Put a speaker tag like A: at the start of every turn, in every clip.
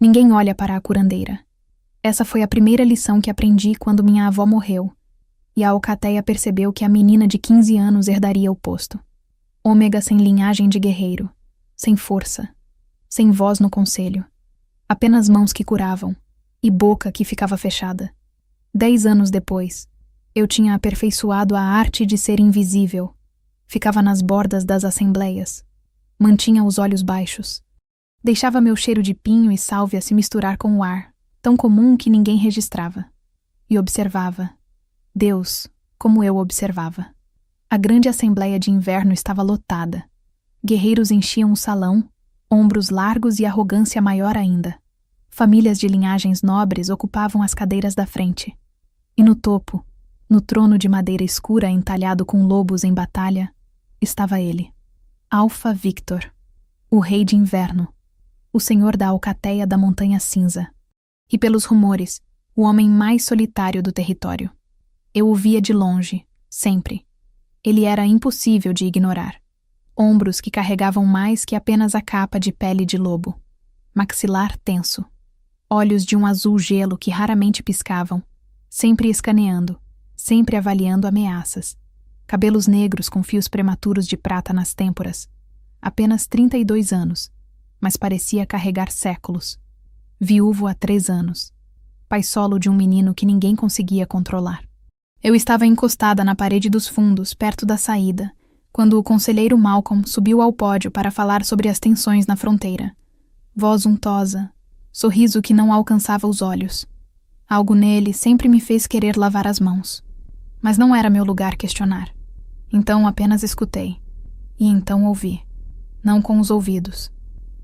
A: Ninguém olha para a curandeira. Essa foi a primeira lição que aprendi quando minha avó morreu, e a alcateia percebeu que a menina de 15 anos herdaria o posto. Ômega sem linhagem de guerreiro, sem força, sem voz no conselho. Apenas mãos que curavam, e boca que ficava fechada. 10 anos depois, eu tinha aperfeiçoado a arte de ser invisível. Ficava nas bordas das assembleias. Mantinha os olhos baixos. Deixava meu cheiro de pinho e sálvia se misturar com o ar, tão comum que ninguém registrava. E observava. Deus, como eu observava. A grande assembleia de inverno estava lotada. Guerreiros enchiam o salão, ombros largos e arrogância maior ainda. Famílias de linhagens nobres ocupavam as cadeiras da frente. E no topo, no trono de madeira escura entalhado com lobos em batalha, estava ele, Alfa Victor, o rei de inverno, o senhor da alcateia da Montanha Cinza, e pelos rumores, o homem mais solitário do território. Eu o via de longe, sempre. Ele era impossível de ignorar. Ombros que carregavam mais que apenas a capa de pele de lobo. Maxilar tenso. Olhos de um azul gelo que raramente piscavam, sempre escaneando, sempre avaliando ameaças. Cabelos negros com fios prematuros de prata nas têmporas. Apenas 32 anos, mas parecia carregar séculos. Viúvo há 3 anos. Pai solo de um menino que ninguém conseguia controlar. Eu estava encostada na parede dos fundos, perto da saída, quando o conselheiro Malcolm subiu ao pódio para falar sobre as tensões na fronteira. Voz untosa, sorriso que não alcançava os olhos. Algo nele sempre me fez querer lavar as mãos. Mas não era meu lugar questionar. Então apenas escutei. E então ouvi. Não com os ouvidos.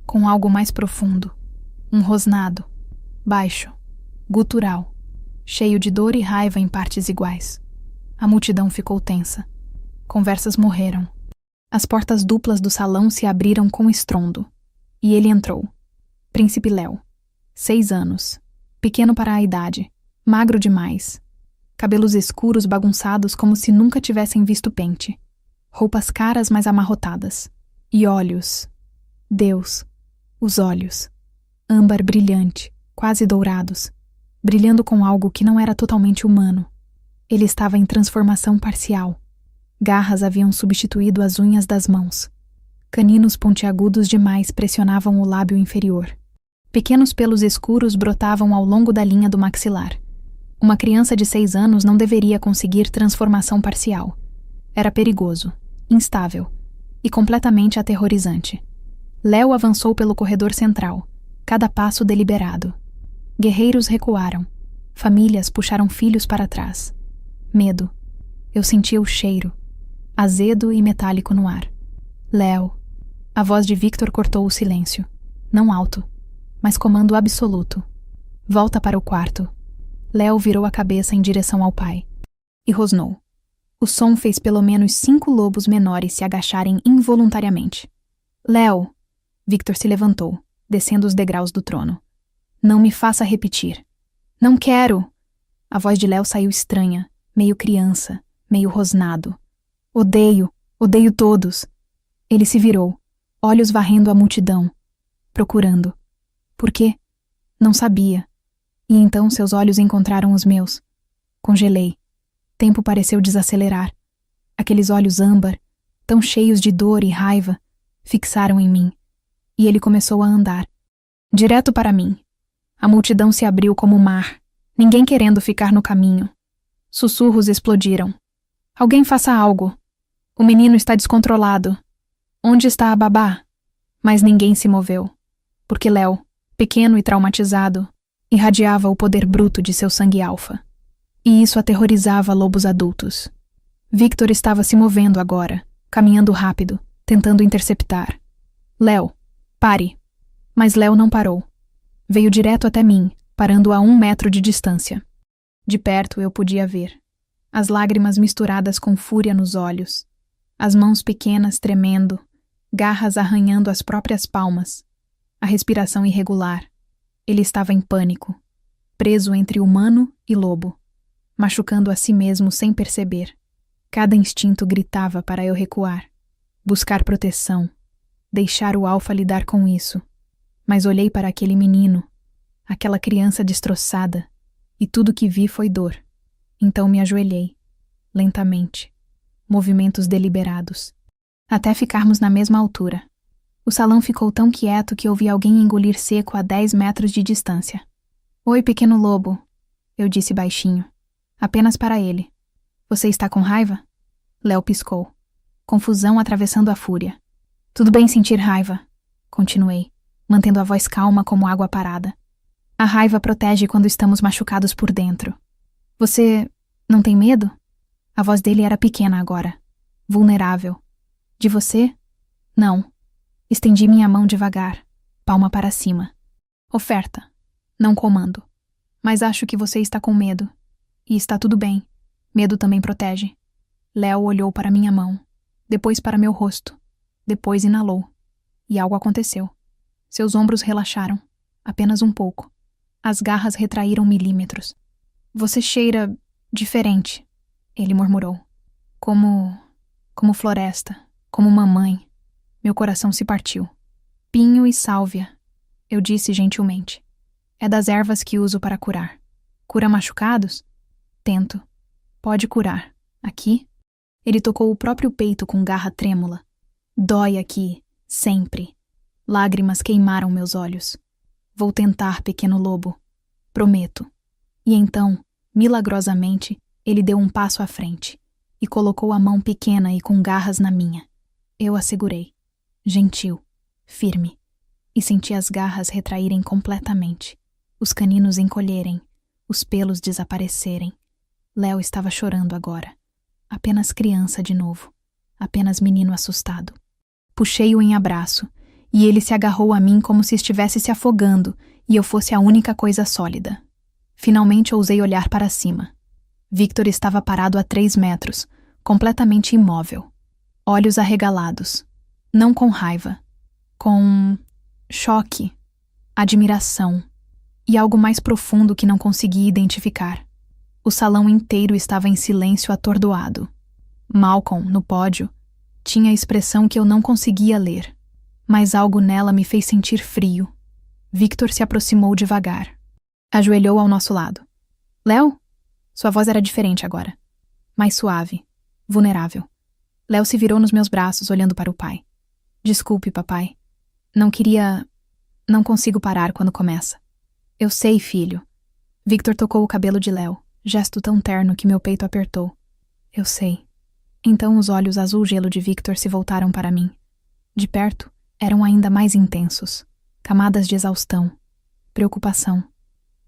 A: Com algo mais profundo. Um rosnado. Baixo. Gutural. Cheio de dor e raiva em partes iguais. A multidão ficou tensa. Conversas morreram. As portas duplas do salão se abriram com estrondo. E ele entrou. Príncipe Léo. 6 anos. Pequeno para a idade. Magro demais. Cabelos escuros bagunçados como se nunca tivessem visto pente. Roupas caras mas amarrotadas. E olhos. Deus. Os olhos. Âmbar brilhante, quase dourados. Brilhando com algo que não era totalmente humano. Ele estava em transformação parcial. Garras haviam substituído as unhas das mãos. Caninos pontiagudos demais pressionavam o lábio inferior. Pequenos pelos escuros brotavam ao longo da linha do maxilar. Uma criança de 6 anos não deveria conseguir transformação parcial. Era perigoso, instável e completamente aterrorizante. Léo avançou pelo corredor central, cada passo deliberado. Guerreiros recuaram. Famílias puxaram filhos para trás. Medo. Eu sentia o cheiro, azedo e metálico no ar. Léo. A voz de Victor cortou o silêncio. Não alto, mas comando absoluto. Volta para o quarto. Léo virou a cabeça em direção ao pai. E rosnou. O som fez pelo menos 5 lobos menores se agacharem involuntariamente. Léo! Victor se levantou, descendo os degraus do trono. Não me faça repetir. Não quero! A voz de Léo saiu estranha, meio criança, meio rosnado. Odeio, odeio todos. Ele se virou, olhos varrendo a multidão, procurando. Por quê? Não sabia. E então seus olhos encontraram os meus. Congelei. Tempo pareceu desacelerar. Aqueles olhos âmbar, tão cheios de dor e raiva, fixaram em mim. E ele começou a andar. Direto para mim. A multidão se abriu como mar, ninguém querendo ficar no caminho. Sussurros explodiram. Alguém faça algo. O menino está descontrolado. Onde está a babá? Mas ninguém se moveu. Porque Léo, pequeno e traumatizado, irradiava o poder bruto de seu sangue alfa. E isso aterrorizava lobos adultos. Victor estava se movendo agora, caminhando rápido, tentando interceptar. Léo, pare. Mas Léo não parou. Veio direto até mim, parando a 1 metro de distância. De perto eu podia ver. As lágrimas misturadas com fúria nos olhos. As mãos pequenas tremendo, garras arranhando as próprias palmas. A respiração irregular. Ele estava em pânico, preso entre humano e lobo, machucando a si mesmo sem perceber. Cada instinto gritava para eu recuar, buscar proteção, deixar o alfa lidar com isso. Mas olhei para aquele menino, aquela criança destroçada, e tudo que vi foi dor. Então me ajoelhei, lentamente, movimentos deliberados, até ficarmos na mesma altura. O salão ficou tão quieto que ouvi alguém engolir seco a 10 metros de distância. Oi, pequeno lobo, eu disse baixinho, apenas para ele. Você está com raiva? Léo piscou. Confusão atravessando a fúria. Tudo bem sentir raiva, continuei, mantendo a voz calma como água parada. A raiva protege quando estamos machucados por dentro. Você não tem medo? A voz dele era pequena agora, vulnerável. De você? Não. Estendi minha mão devagar, palma para cima. Oferta, não comando. Mas acho que você está com medo. E está tudo bem. Medo também protege. Léo olhou para minha mão, depois para meu rosto, depois inalou. E algo aconteceu. Seus ombros relaxaram, apenas um pouco. As garras retraíram milímetros. Você cheira diferente, ele murmurou. Como floresta, como mamãe. Meu coração se partiu. Pinho e sálvia, eu disse gentilmente. É das ervas que uso para curar. Cura machucados? Tento. Pode curar. Aqui? Ele tocou o próprio peito com garra trêmula. Dói aqui, sempre. Lágrimas queimaram meus olhos. Vou tentar, pequeno lobo. Prometo. E então, milagrosamente, ele deu um passo à frente e colocou a mão pequena e com garras na minha. Eu a segurei. Gentil, firme, e senti as garras retraírem completamente, os caninos encolherem, os pelos desaparecerem. Léo estava chorando agora. Apenas criança de novo, apenas menino assustado. Puxei-o em abraço, e ele se agarrou a mim como se estivesse se afogando e eu fosse a única coisa sólida. Finalmente ousei olhar para cima. Victor estava parado a 3 metros, completamente imóvel. Olhos arregalados. Não com raiva. Com choque, admiração e algo mais profundo que não consegui identificar. O salão inteiro estava em silêncio atordoado. Malcolm, no pódio, tinha a expressão que eu não conseguia ler, mas algo nela me fez sentir frio. Victor se aproximou devagar. Ajoelhou ao nosso lado. Léo? Sua voz era diferente agora. Mais suave, vulnerável. Léo se virou nos meus braços, olhando para o pai. Desculpe, papai. Não consigo parar quando começa. Eu sei, filho. Victor tocou o cabelo de Léo, gesto tão terno que meu peito apertou. Eu sei. Então os olhos azul gelo de Victor se voltaram para mim. De perto, eram ainda mais intensos. Camadas de exaustão, preocupação.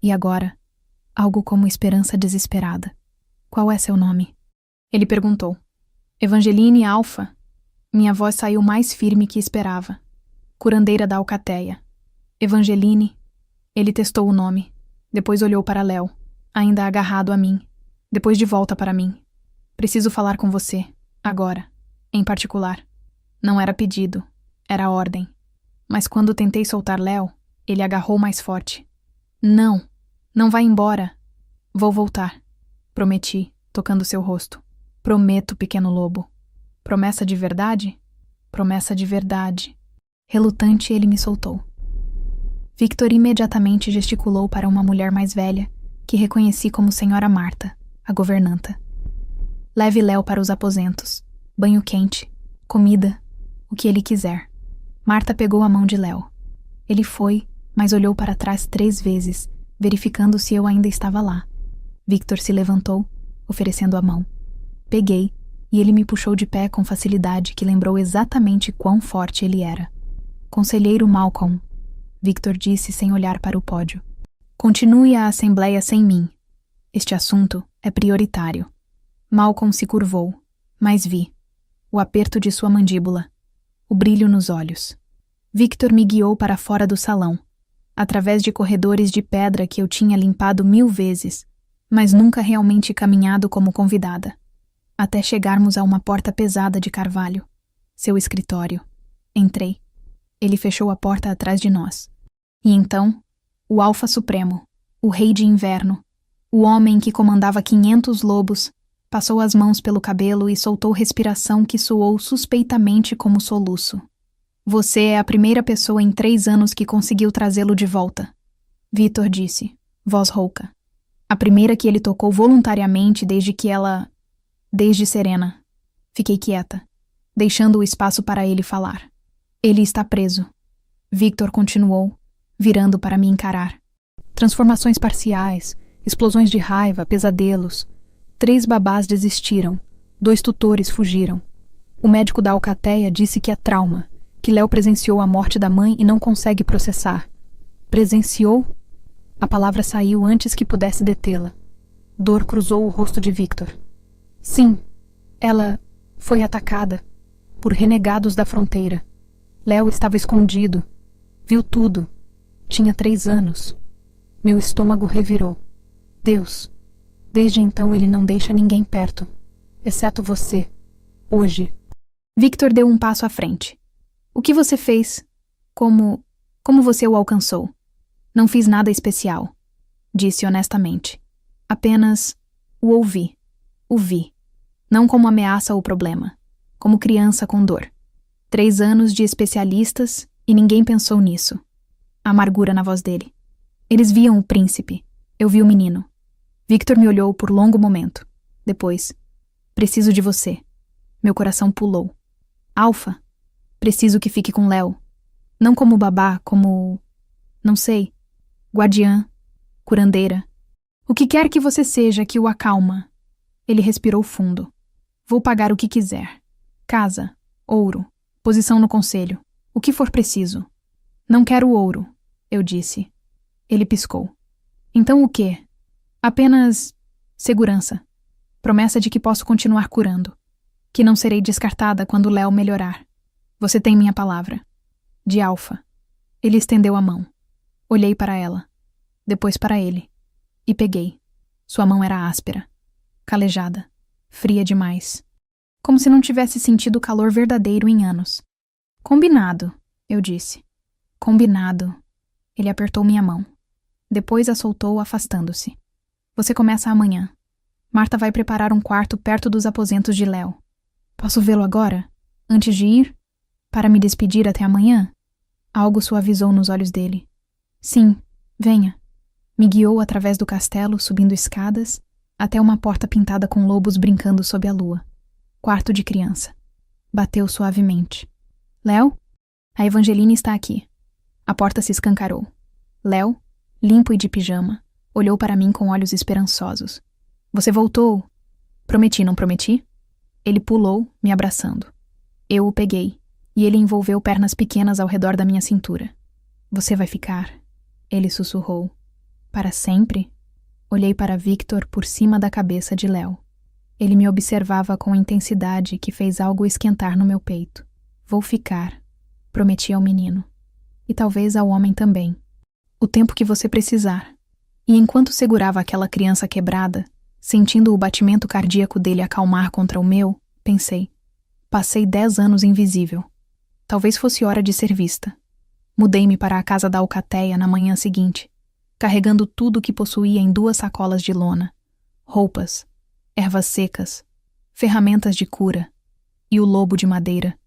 A: E agora, algo como esperança desesperada. Qual é seu nome? Ele perguntou. Evangeline Alfa. Minha voz saiu mais firme que esperava. Curandeira da Alcateia. Evangeline. Ele testou o nome. Depois olhou para Léo, ainda agarrado a mim. Depois de volta para mim. Preciso falar com você, agora, em particular. Não era pedido, era ordem. Mas quando tentei soltar Léo, ele agarrou mais forte. Não, não vá embora. Vou voltar. Prometi, tocando seu rosto. Prometo, pequeno lobo. Promessa de verdade? Promessa de verdade. Relutante, ele me soltou. Victor imediatamente gesticulou para uma mulher mais velha, que reconheci como Senhora Marta, a governanta. Leve Léo para os aposentos. Banho quente, comida, o que ele quiser. Marta pegou a mão de Léo. Ele foi, mas olhou para trás 3 vezes, verificando se eu ainda estava lá. Victor se levantou, oferecendo a mão. Peguei, e ele me puxou de pé com facilidade que lembrou exatamente quão forte ele era. Conselheiro Malcolm, Victor disse sem olhar para o pódio. Continue a assembleia sem mim. Este assunto é prioritário. Malcolm se curvou, mas vi. O aperto de sua mandíbula. O brilho nos olhos. Victor me guiou para fora do salão, através de corredores de pedra que eu tinha limpado 1000 vezes, mas nunca realmente caminhado como convidada. Até chegarmos a uma porta pesada de carvalho. Seu escritório. Entrei. Ele fechou a porta atrás de nós. E então, o Alfa Supremo, o Rei de Inverno, o homem que comandava 500 lobos, passou as mãos pelo cabelo e soltou respiração que soou suspeitamente como soluço. Você é a primeira pessoa em 3 anos que conseguiu trazê-lo de volta. Vitor disse, voz rouca. A primeira que ele tocou voluntariamente desde Serena. Fiquei quieta, deixando o espaço para ele falar. Ele está preso. Victor continuou, virando para me encarar. Transformações parciais, explosões de raiva, pesadelos. 3 babás desistiram. 2 tutores fugiram. O médico da Alcateia disse que é trauma, que Léo presenciou a morte da mãe e não consegue processar. Presenciou? A palavra saiu antes que pudesse detê-la. Dor cruzou o rosto de Victor. Sim, ela foi atacada por renegados da fronteira. Léo estava escondido. Viu tudo. Tinha 3 anos. Meu estômago revirou. Deus. Desde então ele não deixa ninguém perto. Exceto você. Hoje. Victor deu um passo à frente. O que você fez? Como você o alcançou? Não fiz nada especial, disse honestamente. Apenas o ouvi. O vi. Não como ameaça ou problema. Como criança com dor. 3 anos de especialistas e ninguém pensou nisso. A amargura na voz dele. Eles viam o príncipe. Eu vi o menino. Victor me olhou por longo momento. Depois, preciso de você. Meu coração pulou. Alfa, preciso que fique com Léo. Não como babá, como... não sei. Guardiã. Curandeira. O que quer que você seja que o acalma. Ele respirou fundo. Vou pagar o que quiser. Casa. Ouro. Posição no conselho. O que for preciso. Não quero ouro, eu disse. Ele piscou. Então o quê? Apenas segurança. Promessa de que posso continuar curando. Que não serei descartada quando Léo melhorar. Você tem minha palavra. De Alfa. Ele estendeu a mão. Olhei para ela. Depois para ele. E peguei. Sua mão era áspera. Calejada. Fria demais. Como se não tivesse sentido calor verdadeiro em anos. Combinado, eu disse. Combinado. Ele apertou minha mão. Depois a soltou, afastando-se. Você começa amanhã. Marta vai preparar um quarto perto dos aposentos de Léo. Posso vê-lo agora? Antes de ir? Para me despedir até amanhã? Algo suavizou nos olhos dele. Sim, venha. Me guiou através do castelo, subindo escadas, até uma porta pintada com lobos brincando sob a lua. Quarto de criança. Bateu suavemente. Léo? A Evangeline está aqui. A porta se escancarou. Léo, limpo e de pijama, olhou para mim com olhos esperançosos. Você voltou? Prometi, não prometi? Ele pulou, me abraçando. Eu o peguei, e ele envolveu pernas pequenas ao redor da minha cintura. Você vai ficar? Ele sussurrou. Para sempre? Olhei para Victor por cima da cabeça de Léo. Ele me observava com intensidade que fez algo esquentar no meu peito. Vou ficar, prometi ao menino. E talvez ao homem também. O tempo que você precisar. E enquanto segurava aquela criança quebrada, sentindo o batimento cardíaco dele acalmar contra o meu, pensei. Passei 10 anos invisível. Talvez fosse hora de ser vista. Mudei-me para a casa da Alcateia na manhã seguinte, carregando tudo o que possuía em 2 sacolas de lona. Roupas, ervas secas, ferramentas de cura e o lobo de madeira.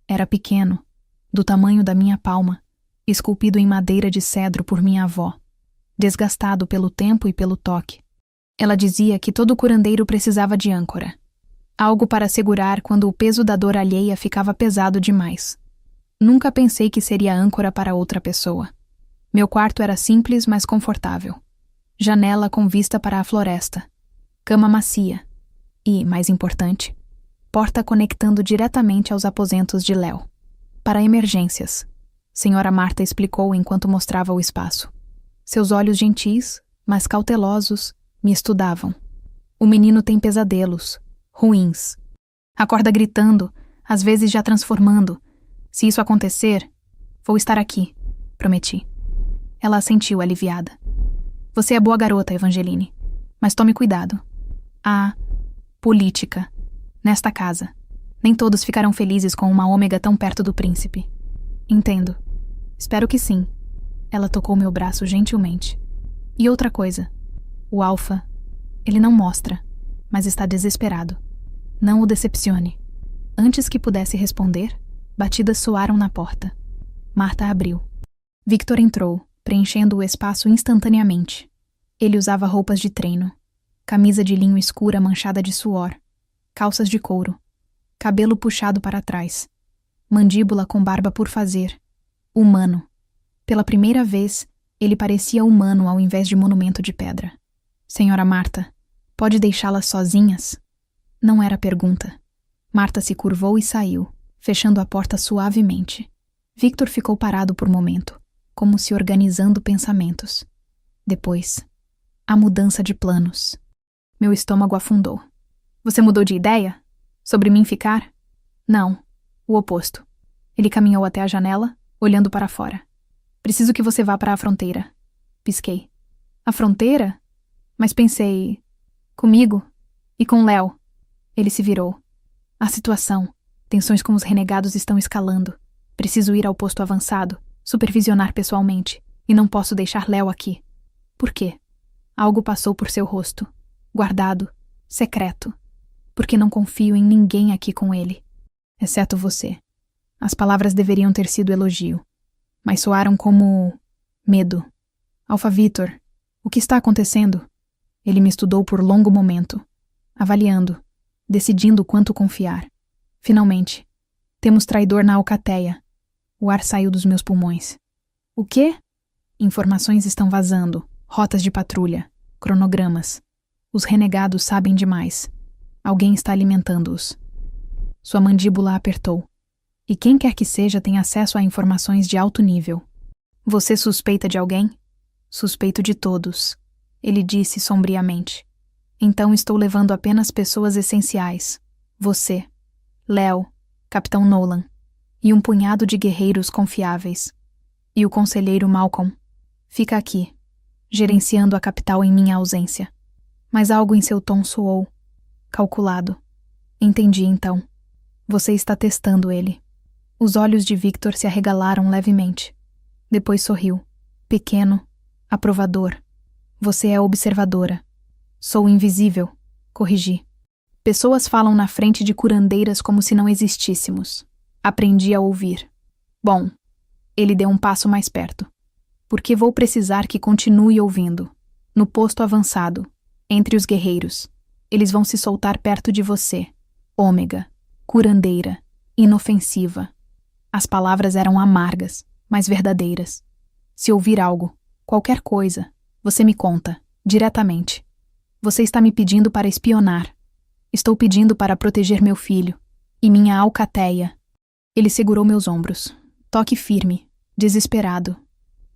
A: Era pequeno, do tamanho da minha palma, esculpido em madeira de cedro por minha avó, desgastado pelo tempo e pelo toque. Ela dizia que todo curandeiro precisava de âncora. Algo para segurar quando o peso da dor alheia ficava pesado demais. Nunca pensei que seria âncora para outra pessoa. Meu quarto era simples, mas confortável. Janela com vista para a floresta. Cama macia. E, mais importante, porta conectando diretamente aos aposentos de Léo. Para emergências, Senhora Marta explicou enquanto mostrava o espaço. Seus olhos gentis, mas cautelosos, me estudavam. O menino tem pesadelos, ruins. Acorda gritando, às vezes já transformando. Se isso acontecer, vou estar aqui, prometi. Ela assentiu aliviada. Você é boa garota, Evangeline, mas tome cuidado. Há política nesta casa. Nem todos ficarão felizes com uma ômega tão perto do príncipe. Entendo. Espero que sim. Ela tocou meu braço gentilmente. E outra coisa. O Alfa, ele não mostra, mas está desesperado. Não o decepcione. Antes que pudesse responder, batidas soaram na porta. Marta abriu. Victor entrou, preenchendo o espaço instantaneamente. Ele usava roupas de treino, camisa de linho escura manchada de suor, calças de couro, cabelo puxado para trás, mandíbula com barba por fazer. Humano. Pela primeira vez, ele parecia humano ao invés de monumento de pedra. Senhora Marta, pode deixá-las sozinhas? Não era pergunta. Marta se curvou e saiu, fechando a porta suavemente. Victor ficou parado por momento, como se organizando pensamentos. Depois, a mudança de planos. Meu estômago afundou. Você mudou de ideia? Sobre mim ficar? Não, o oposto. Ele caminhou até a janela, olhando para fora. Preciso que você vá para a fronteira. Pisquei. A fronteira? Mas pensei... Comigo? E com Léo? Ele se virou. A situação. Tensões com os renegados estão escalando. Preciso ir ao posto avançado, supervisionar pessoalmente, e não posso deixar Léo aqui. Por quê? Algo passou por seu rosto. Guardado. Secreto. Porque não confio em ninguém aqui com ele. Exceto você. As palavras deveriam ter sido elogio, mas soaram como... medo. Alfa Victor, o que está acontecendo? Ele me estudou por longo momento, avaliando, decidindo quanto confiar. Finalmente, temos traidor na Alcateia. O ar saiu dos meus pulmões. O quê? Informações estão vazando, rotas de patrulha, cronogramas. Os renegados sabem demais. Alguém está alimentando-os. Sua mandíbula apertou. E quem quer que seja tem acesso a informações de alto nível. Você suspeita de alguém? Suspeito de todos, ele disse sombriamente. Então estou levando apenas pessoas essenciais. Você, Léo, Capitão Nolan, e um punhado de guerreiros confiáveis. E o conselheiro Malcolm fica aqui, gerenciando a capital em minha ausência. Mas algo em seu tom soou calculado. Entendi então. Você está testando ele. Os olhos de Victor se arregalaram levemente. Depois sorriu. Pequeno, aprovador. Você é observadora. Sou invisível, corrigi. Pessoas falam na frente de curandeiras como se não existíssemos. Aprendi a ouvir. Bom, ele deu um passo mais perto. Porque vou precisar que continue ouvindo. No posto avançado, entre os guerreiros. Eles vão se soltar perto de você. Ômega, curandeira, inofensiva. As palavras eram amargas, mas verdadeiras. Se ouvir algo, qualquer coisa, você me conta, diretamente. Você está me pedindo para espionar. Estou pedindo para proteger meu filho. E minha Alcateia. Ele segurou meus ombros. Toque firme, desesperado.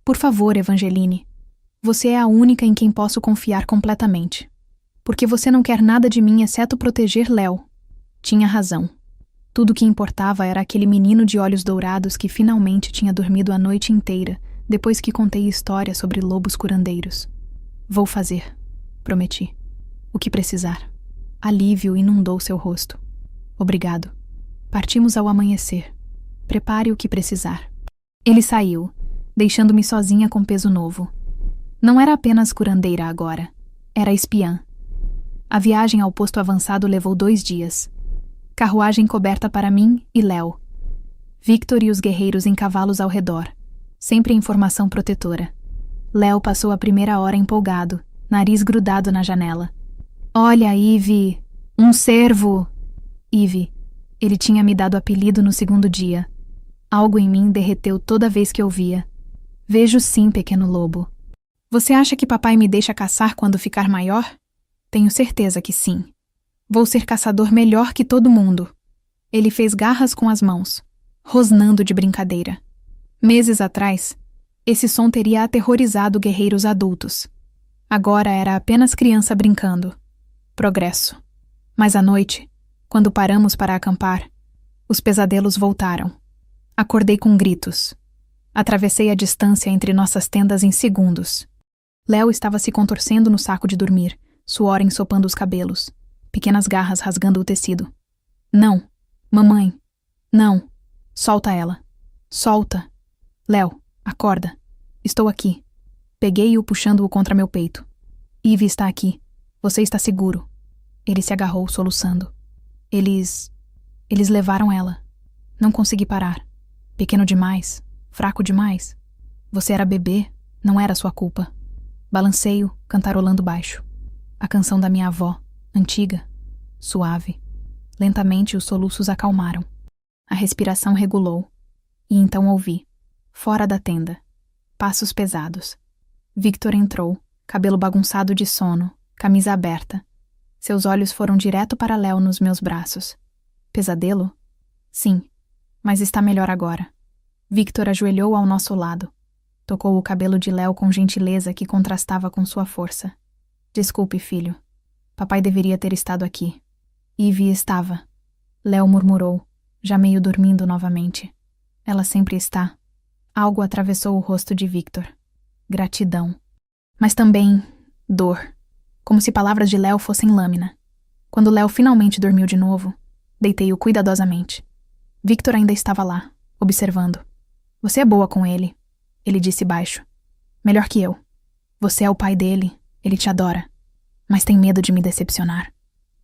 A: Por favor, Evangeline. Você é a única em quem posso confiar completamente. Porque você não quer nada de mim exceto proteger Léo. Tinha razão. Tudo o que importava era aquele menino de olhos dourados que finalmente tinha dormido a noite inteira, depois que contei história sobre lobos curandeiros. Vou fazer, prometi. O que precisar. Alívio inundou seu rosto. Obrigado. Partimos ao amanhecer. Prepare o que precisar. Ele saiu, deixando-me sozinha com peso novo. Não era apenas curandeira agora. Era espiã. A viagem ao posto avançado levou 2 dias. Carruagem coberta para mim e Léo. Victor e os guerreiros em cavalos ao redor. Sempre em formação protetora. Léo passou a primeira hora empolgado, nariz grudado na janela. Olha, Ivy! Um cervo! Ivy. Ele tinha me dado apelido no 2º dia. Algo em mim derreteu toda vez que eu via. Vejo sim, pequeno lobo. Você acha que papai me deixa caçar quando ficar maior? Tenho certeza que sim. Vou ser caçador melhor que todo mundo. Ele fez garras com as mãos, rosnando de brincadeira. Meses atrás, esse som teria aterrorizado guerreiros adultos. Agora era apenas criança brincando. Progresso. Mas à noite, quando paramos para acampar, os pesadelos voltaram. Acordei com gritos. Atravessei a distância entre nossas tendas em segundos. Léo estava se contorcendo no saco de dormir, suor ensopando os cabelos. Pequenas garras rasgando o tecido. Não. Mamãe. Não. Solta ela. Solta. Léo, acorda. Estou aqui. Peguei-o puxando-o contra meu peito. Ivy está aqui. Você está seguro. Ele se agarrou, soluçando. Eles levaram ela. Não consegui parar. Pequeno demais. Fraco demais. Você era bebê. Não era sua culpa. Balanceio, cantarolando baixo. A canção da minha avó, antiga, suave. Lentamente os soluços acalmaram. A respiração regulou. E então ouvi, fora da tenda, passos pesados. Victor entrou, cabelo bagunçado de sono, camisa aberta. Seus olhos foram direto para Léo nos meus braços. Pesadelo? Sim, mas está melhor agora. Victor ajoelhou ao nosso lado. Tocou o cabelo de Léo com gentileza que contrastava com sua força. Desculpe, filho. Papai deveria ter estado aqui. Ivy estava. Léo murmurou, já meio dormindo novamente. Ela sempre está. Algo atravessou o rosto de Victor. Gratidão. Mas também dor. Como se palavras de Léo fossem lâmina. Quando Léo finalmente dormiu de novo, deitei-o cuidadosamente. Victor ainda estava lá, observando. Você é boa com ele, ele disse baixo. Melhor que eu. Você é o pai dele, ele te adora. Mas tem medo de me decepcionar.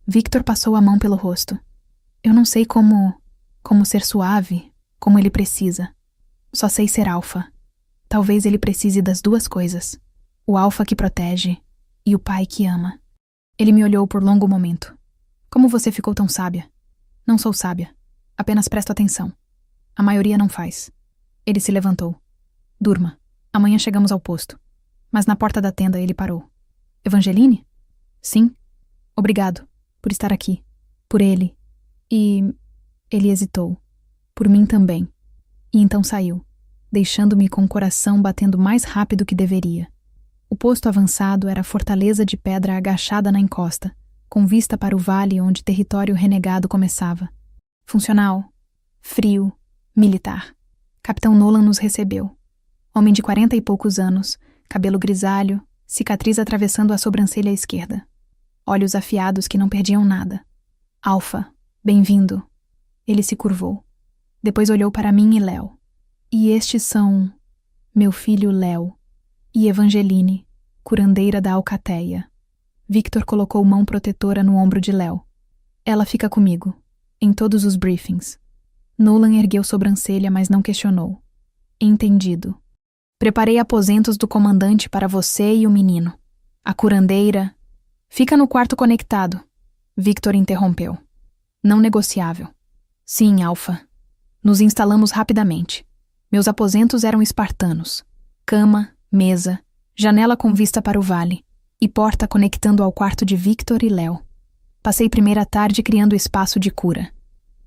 A: Victor passou a mão pelo rosto. Eu não sei como ser suave, como ele precisa. Só sei ser alfa. Talvez ele precise das duas coisas. O alfa que protege e o pai que ama. Ele me olhou por longo momento. Como você ficou tão sábia? Não sou sábia. Apenas presto atenção. A maioria não faz. Ele se levantou. Durma. Amanhã chegamos ao posto. Mas na porta da tenda ele parou. Evangeline? Sim. Obrigado por estar aqui. Por ele. E... ele hesitou. Por mim também. E então saiu, deixando-me com o coração batendo mais rápido que deveria. O posto avançado era a fortaleza de pedra agachada na encosta, com vista para o vale onde território renegado começava. Funcional, frio, militar. Capitão Nolan nos recebeu. Homem de 40 e poucos anos, cabelo grisalho, cicatriz atravessando a sobrancelha esquerda. Olhos afiados que não perdiam nada. Alfa, bem-vindo. Ele se curvou. Depois olhou para mim e Léo. E estes são meu filho Léo e Evangeline, curandeira da Alcateia. Victor colocou mão protetora no ombro de Léo. Ela fica comigo, em todos os briefings. Nolan ergueu sobrancelha, mas não questionou. Entendido. Preparei aposentos do comandante para você e o menino. A curandeira... Fica no quarto conectado. Victor interrompeu. Não negociável. Sim, Alfa. Nos instalamos rapidamente. Meus aposentos eram espartanos. Cama, mesa, janela com vista para o vale e porta conectando ao quarto de Victor e Léo. Passei primeira tarde criando espaço de cura.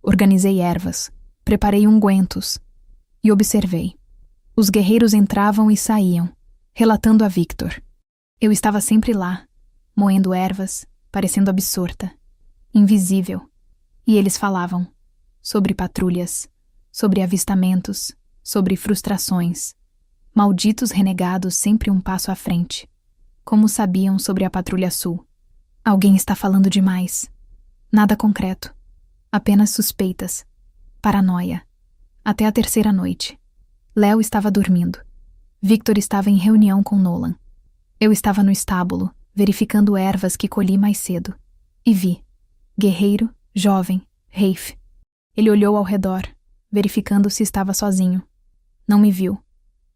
A: Organizei ervas, preparei ungüentos e observei. Os guerreiros entravam e saíam, relatando a Victor. Eu estava sempre lá, moendo ervas, parecendo absorta, invisível. E eles falavam sobre patrulhas, sobre avistamentos, sobre frustrações. Malditos renegados sempre um passo à frente. Como sabiam sobre a Patrulha Sul? Alguém está falando demais. Nada concreto. Apenas suspeitas. Paranoia. Até a terceira noite. Léo estava dormindo. Victor estava em reunião com Nolan. Eu estava no estábulo, verificando ervas que colhi mais cedo. E vi. Guerreiro, jovem, Rafe. Ele olhou ao redor, verificando se estava sozinho. Não me viu.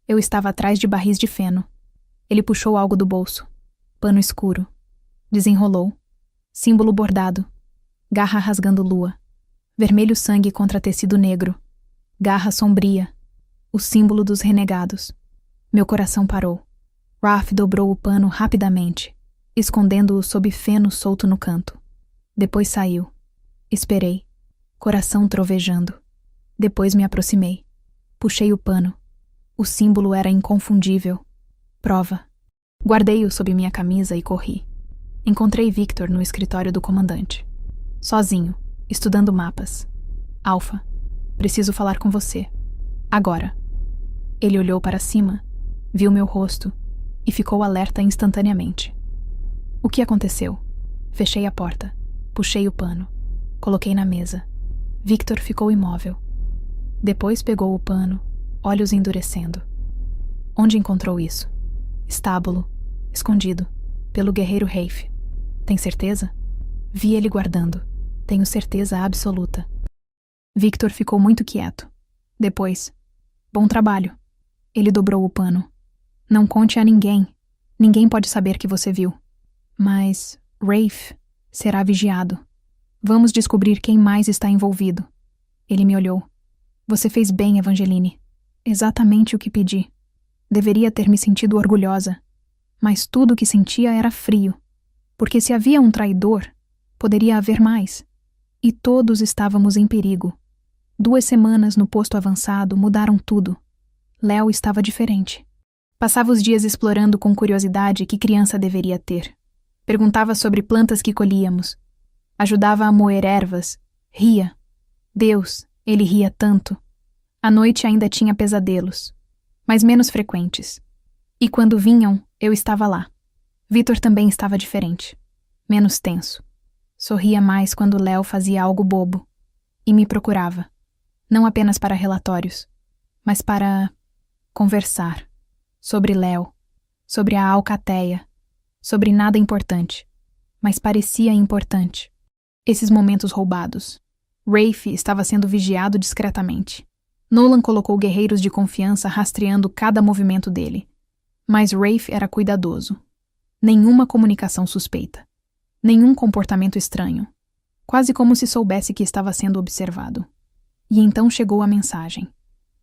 A: Eu estava atrás de barris de feno. Ele puxou algo do bolso. Pano escuro. Desenrolou. Símbolo bordado. Garra rasgando lua. Vermelho sangue contra tecido negro. Garra sombria. O símbolo dos renegados. Meu coração parou. Raph dobrou o pano rapidamente, escondendo-o sob feno solto no canto. Depois saiu. Esperei. Coração trovejando. Depois me aproximei. Puxei o pano. O símbolo era inconfundível. Prova. Guardei-o sob minha camisa e corri. Encontrei Victor no escritório do comandante. Sozinho, estudando mapas. Alfa, preciso falar com você. Agora. Ele olhou para cima, viu meu rosto e ficou alerta instantaneamente. O que aconteceu? Fechei a porta. Puxei o pano. Coloquei na mesa. Victor ficou imóvel. Depois pegou o pano, olhos endurecendo. Onde encontrou isso? Estábulo, escondido, pelo guerreiro Rafe. Tem certeza? Vi ele guardando. Tenho certeza absoluta. Victor ficou muito quieto. Depois, bom trabalho. Ele dobrou o pano. Não conte a ninguém. Ninguém pode saber que você viu. Mas Rafe será vigiado. Vamos descobrir quem mais está envolvido. Ele me olhou. Você fez bem, Evangeline. Exatamente o que pedi. Deveria ter me sentido orgulhosa. Mas tudo o que sentia era frio. Porque se havia um traidor, poderia haver mais. E todos estávamos em perigo. 2 semanas no posto avançado mudaram tudo. Léo estava diferente. Passava os dias explorando com curiosidade que criança deveria ter. Perguntava sobre plantas que colhíamos. Ajudava a moer ervas. Ria. Deus, ele ria tanto. À noite ainda tinha pesadelos, mas menos frequentes. E quando vinham, eu estava lá. Vitor também estava diferente. Menos tenso. Sorria mais quando Léo fazia algo bobo. E me procurava. Não apenas para relatórios, mas para conversar. Sobre Léo, sobre a alcateia, sobre nada importante, mas parecia importante. Esses momentos roubados. Rafe estava sendo vigiado discretamente. Nolan colocou guerreiros de confiança rastreando cada movimento dele. Mas Rafe era cuidadoso. Nenhuma comunicação suspeita. Nenhum comportamento estranho. Quase como se soubesse que estava sendo observado. E então chegou a mensagem.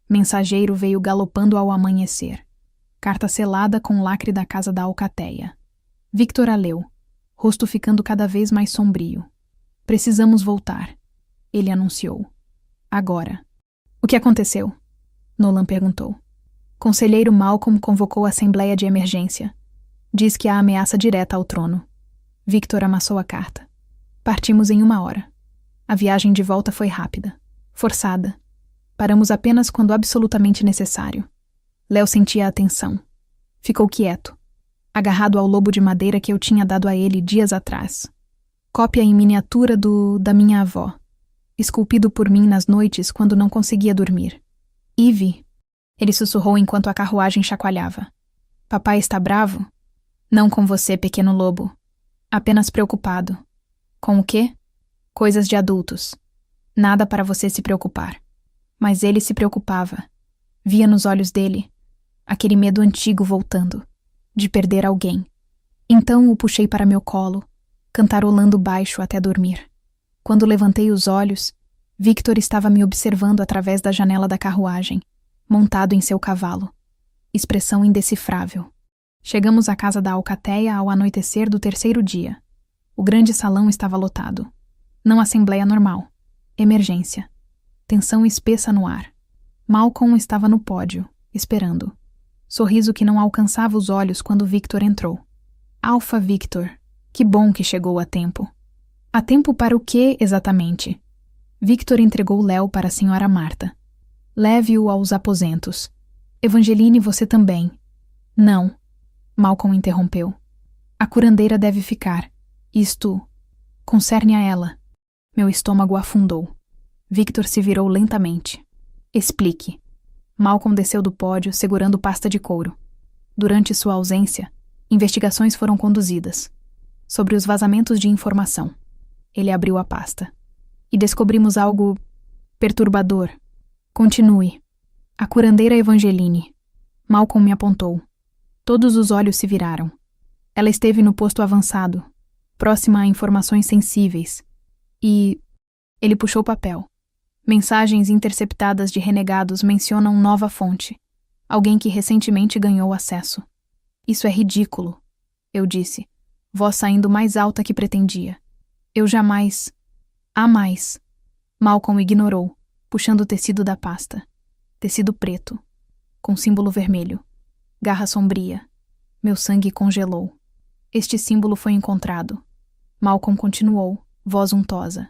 A: Mensageiro veio galopando ao amanhecer. Carta selada com lacre da casa da alcateia. Victor a leu, rosto ficando cada vez mais sombrio. Precisamos voltar, ele anunciou. Agora. O que aconteceu? Nolan perguntou. Conselheiro Malcolm convocou a assembleia de emergência. Diz que há ameaça direta ao trono. Victor amassou a carta. Partimos em 1 hora. A viagem de volta foi rápida, forçada. Paramos apenas quando absolutamente necessário. Léo sentia a tensão. Ficou quieto, agarrado ao lobo de madeira que eu tinha dado a ele dias atrás. Cópia em miniatura da minha avó, esculpido por mim nas noites quando não conseguia dormir. Ivy, ele sussurrou enquanto a carruagem chacoalhava. Papai está bravo? Não com você, pequeno lobo. Apenas preocupado. Com o quê? Coisas de adultos. Nada para você se preocupar. Mas ele se preocupava. Via nos olhos dele aquele medo antigo voltando, de perder alguém. Então o puxei para meu colo, cantarolando baixo até dormir. Quando levantei os olhos, Victor estava me observando através da janela da carruagem, montado em seu cavalo. Expressão indecifrável. Chegamos à casa da alcateia ao anoitecer do 3º dia. O grande salão estava lotado. Não assembleia normal. Emergência. Tensão espessa no ar. Malcolm estava no pódio, esperando. Sorriso que não alcançava os olhos quando Victor entrou. Alpha Victor. Que bom que chegou a tempo. A tempo para o quê, exatamente? Victor entregou Léo para a senhora Marta. Leve-o aos aposentos. Evangeline, você também. Não. Malcolm interrompeu. A curandeira deve ficar. Isto concerne a ela. Meu estômago afundou. Victor se virou lentamente. Explique. Malcolm desceu do pódio segurando pasta de couro. Durante sua ausência, investigações foram conduzidas. Sobre os vazamentos de informação. Ele abriu a pasta. E descobrimos algo perturbador. Continue. A curandeira Evangeline. Malcolm me apontou. Todos os olhos se viraram. Ela esteve no posto avançado, próxima a informações sensíveis. E ele puxou o papel. Mensagens interceptadas de renegados mencionam nova fonte. Alguém que recentemente ganhou acesso. Isso é ridículo, eu disse, voz saindo mais alta que pretendia. Eu jamais... Há mais. Malcolm ignorou, puxando o tecido da pasta. Tecido preto, com símbolo vermelho. Garra sombria. Meu sangue congelou. Este símbolo foi encontrado. Malcolm continuou, voz untosa.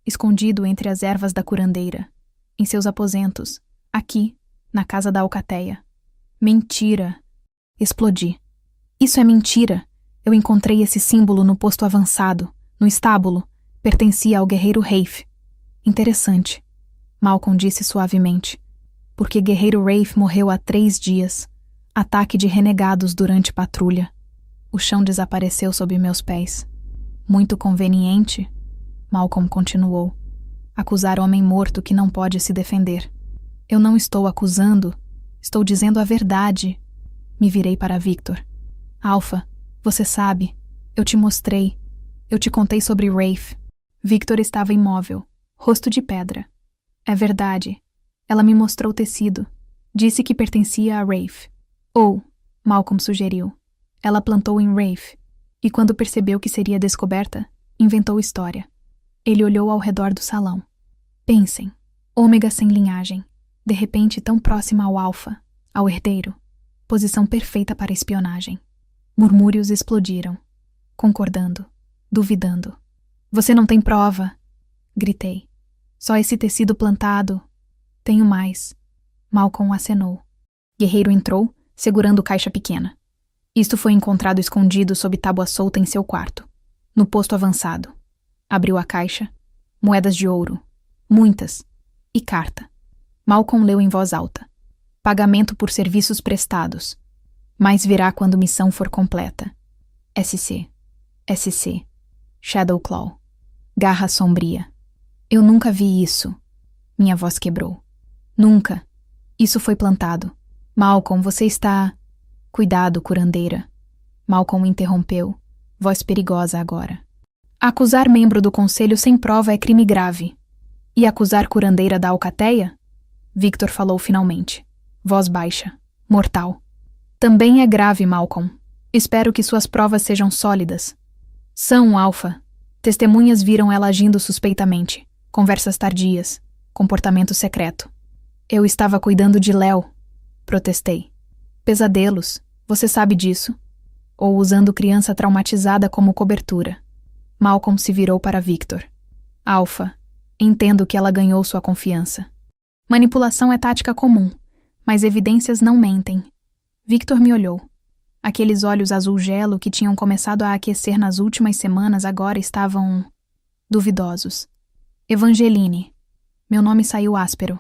A: Escondido entre as ervas da curandeira. Em seus aposentos. Aqui, na casa da alcateia. Mentira. Explodi. Isso é mentira. Eu encontrei esse símbolo no posto avançado, no estábulo. Pertencia ao guerreiro Rafe. Interessante. Malcolm disse suavemente. Porque guerreiro Rafe morreu há 3 dias. Ataque de renegados durante patrulha. O chão desapareceu sob meus pés. Muito conveniente, Malcolm continuou. Acusar homem morto que não pode se defender. Eu não estou acusando, estou dizendo a verdade. Me virei para Victor. Alpha, você sabe, eu te mostrei, eu te contei sobre Rafe. Victor estava imóvel, rosto de pedra. É verdade. Ela me mostrou o tecido. Disse que pertencia a Rafe. Ou, Malcolm sugeriu, ela plantou em Rafe, e quando percebeu que seria descoberta, inventou história. Ele olhou ao redor do salão. Pensem, ômega sem linhagem, de repente tão próxima ao alfa, ao herdeiro. Posição perfeita para espionagem. Murmúrios explodiram, concordando, duvidando. Você não tem prova, gritei. Só esse tecido plantado. Tenho mais. Malcolm acenou. Guerreiro entrou, segurando caixa pequena. Isto foi encontrado escondido sob tábua solta em seu quarto, no posto avançado. Abriu a caixa. Moedas de ouro. Muitas. E carta. Malcolm leu em voz alta. Pagamento por serviços prestados. Mas virá quando missão for completa. SC. SC. Shadowclaw. Garra sombria. Eu nunca vi isso. Minha voz quebrou. Nunca. Isso foi plantado. Malcolm, você está... Cuidado, curandeira. Malcolm interrompeu. Voz perigosa agora. Acusar membro do conselho sem prova é crime grave. E acusar curandeira da alcateia? Victor falou finalmente. Voz baixa. Mortal. Também é grave, Malcolm. Espero que suas provas sejam sólidas. São, Alpha. Testemunhas viram ela agindo suspeitamente. Conversas tardias. Comportamento secreto. Eu estava cuidando de Léo. Protestei. Pesadelos. Você sabe disso? Ou usando criança traumatizada como cobertura. Malcolm se virou para Victor. Alpha. Entendo que ela ganhou sua confiança. Manipulação é tática comum, mas evidências não mentem. Victor me olhou. Aqueles olhos azul gelo que tinham começado a aquecer nas últimas semanas agora estavam... duvidosos. Evangeline. Meu nome saiu áspero.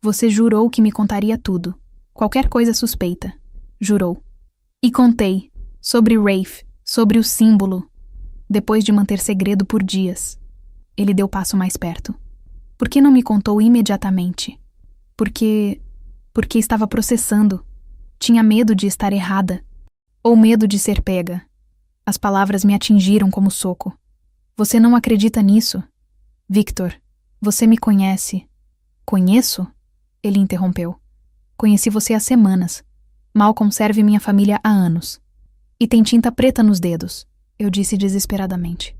A: Você jurou que me contaria tudo. Qualquer coisa suspeita. Jurou. E contei. Sobre Rafe. Sobre o símbolo. Depois de manter segredo por dias. Ele deu passo mais perto. Por que não me contou imediatamente? Porque estava processando. Tinha medo de estar errada. Ou medo de ser pega. As palavras me atingiram como soco. Você não acredita nisso? Victor, você me conhece. Conheço? Ele interrompeu. Conheci você há semanas. Malcolm serve minha família há anos. E tem tinta preta nos dedos, eu disse desesperadamente.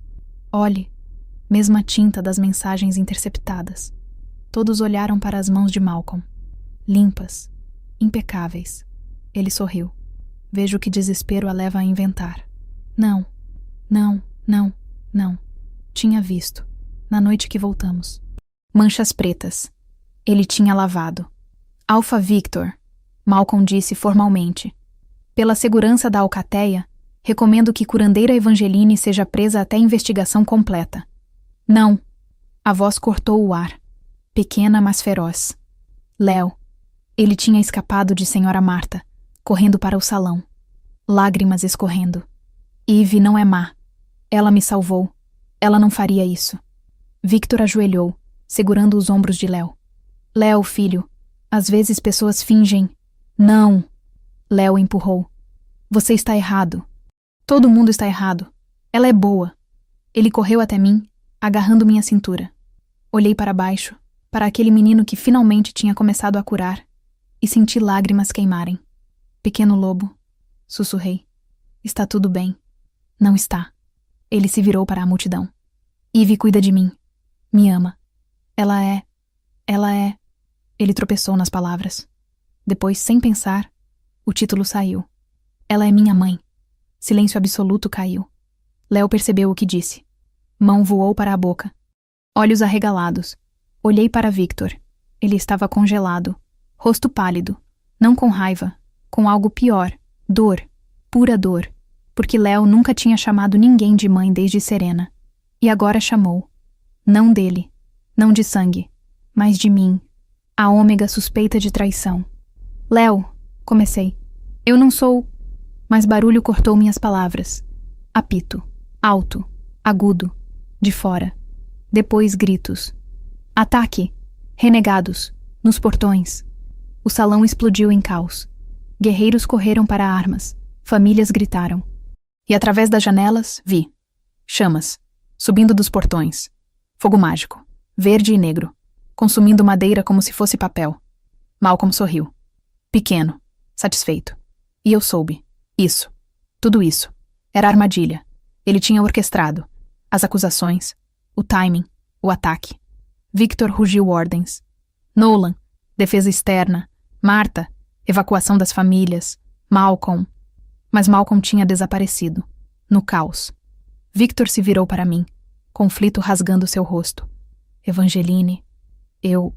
A: Olhe, mesma tinta das mensagens interceptadas. Todos olharam para as mãos de Malcolm. Limpas, impecáveis. Ele sorriu. Vejo que desespero a leva a inventar. Não. Tinha visto, na noite que voltamos. Manchas pretas. Ele tinha lavado. Alpha Victor, Malcolm disse formalmente. Pela segurança da alcateia, recomendo que curandeira Evangeline seja presa até investigação completa. Não. A voz cortou o ar. Pequena, mas feroz. Léo. Ele tinha escapado de Senhora Marta, correndo para o salão. Lágrimas escorrendo. Eve não é má. Ela me salvou. Ela não faria isso. Victor ajoelhou, segurando os ombros de Léo. Léo, filho, às vezes pessoas fingem... Não. Léo empurrou. Você está errado. Todo mundo está errado. Ela é boa. Ele correu até mim, agarrando minha cintura. Olhei para baixo, para aquele menino que finalmente tinha começado a curar, e senti lágrimas queimarem. Pequeno lobo, sussurrei. Está tudo bem. Não está. Ele se virou para a multidão. Eve cuida de mim. Me ama. Ela é... Ele tropeçou nas palavras. Depois, sem pensar, o título saiu. Ela é minha mãe. Silêncio absoluto caiu. Léo percebeu o que disse. Mão voou para a boca. Olhos arregalados. Olhei para Victor. Ele estava congelado. Rosto pálido. Não com raiva. Com algo pior. Dor. Pura dor. Porque Léo nunca tinha chamado ninguém de mãe desde Serena. E agora chamou. Não dele. Não de sangue. Mas de mim. A ômega suspeita de traição. Léo, comecei. Eu não sou... Mas barulho cortou minhas palavras. Apito. Alto. Agudo. De fora. Depois gritos. Ataque! Renegados! Nos portões! O salão explodiu em caos. Guerreiros correram para armas. Famílias gritaram. E através das janelas, vi. Chamas. Subindo dos portões. Fogo mágico. Verde e negro. Consumindo madeira como se fosse papel. Malcolm sorriu. Pequeno. Satisfeito. E eu soube. Isso. Tudo isso. Era armadilha. Ele tinha orquestrado. As acusações. O timing. O ataque. Victor rugiu ordens. Nolan. Defesa externa. Marta. Evacuação das famílias. Malcolm. Mas Malcolm tinha desaparecido. No caos. Victor se virou para mim. Conflito rasgando seu rosto. Evangeline. Eu...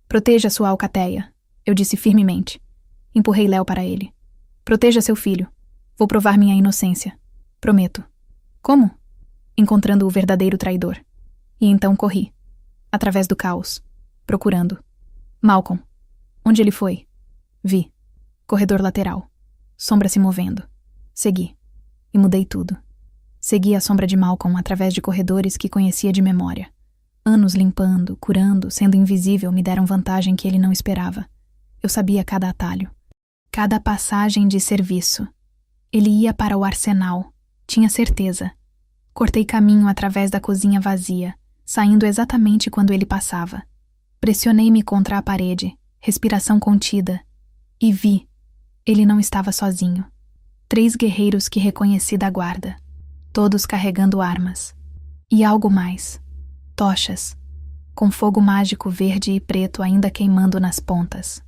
A: Proteja sua alcateia. Eu disse firmemente. Empurrei Léo para ele. Proteja seu filho. Vou provar minha inocência. Prometo. Como? Encontrando o verdadeiro traidor. E então corri. Através do caos. Procurando. Malcolm. Onde ele foi? Vi. Corredor lateral. Sombra se movendo. Segui. E mudei tudo. Segui a sombra de Malcolm através de corredores que conhecia de memória. Anos limpando, curando, sendo invisível me deram vantagem que ele não esperava. Eu sabia cada atalho. Cada passagem de serviço. Ele ia para o arsenal. Tinha certeza. Cortei caminho através da cozinha vazia, saindo exatamente quando ele passava. Pressionei-me contra a parede, respiração contida. E vi. Ele não estava sozinho. 3 guerreiros que reconheci da guarda. Todos carregando armas. E algo mais. Tochas. Com fogo mágico verde e preto ainda queimando nas pontas.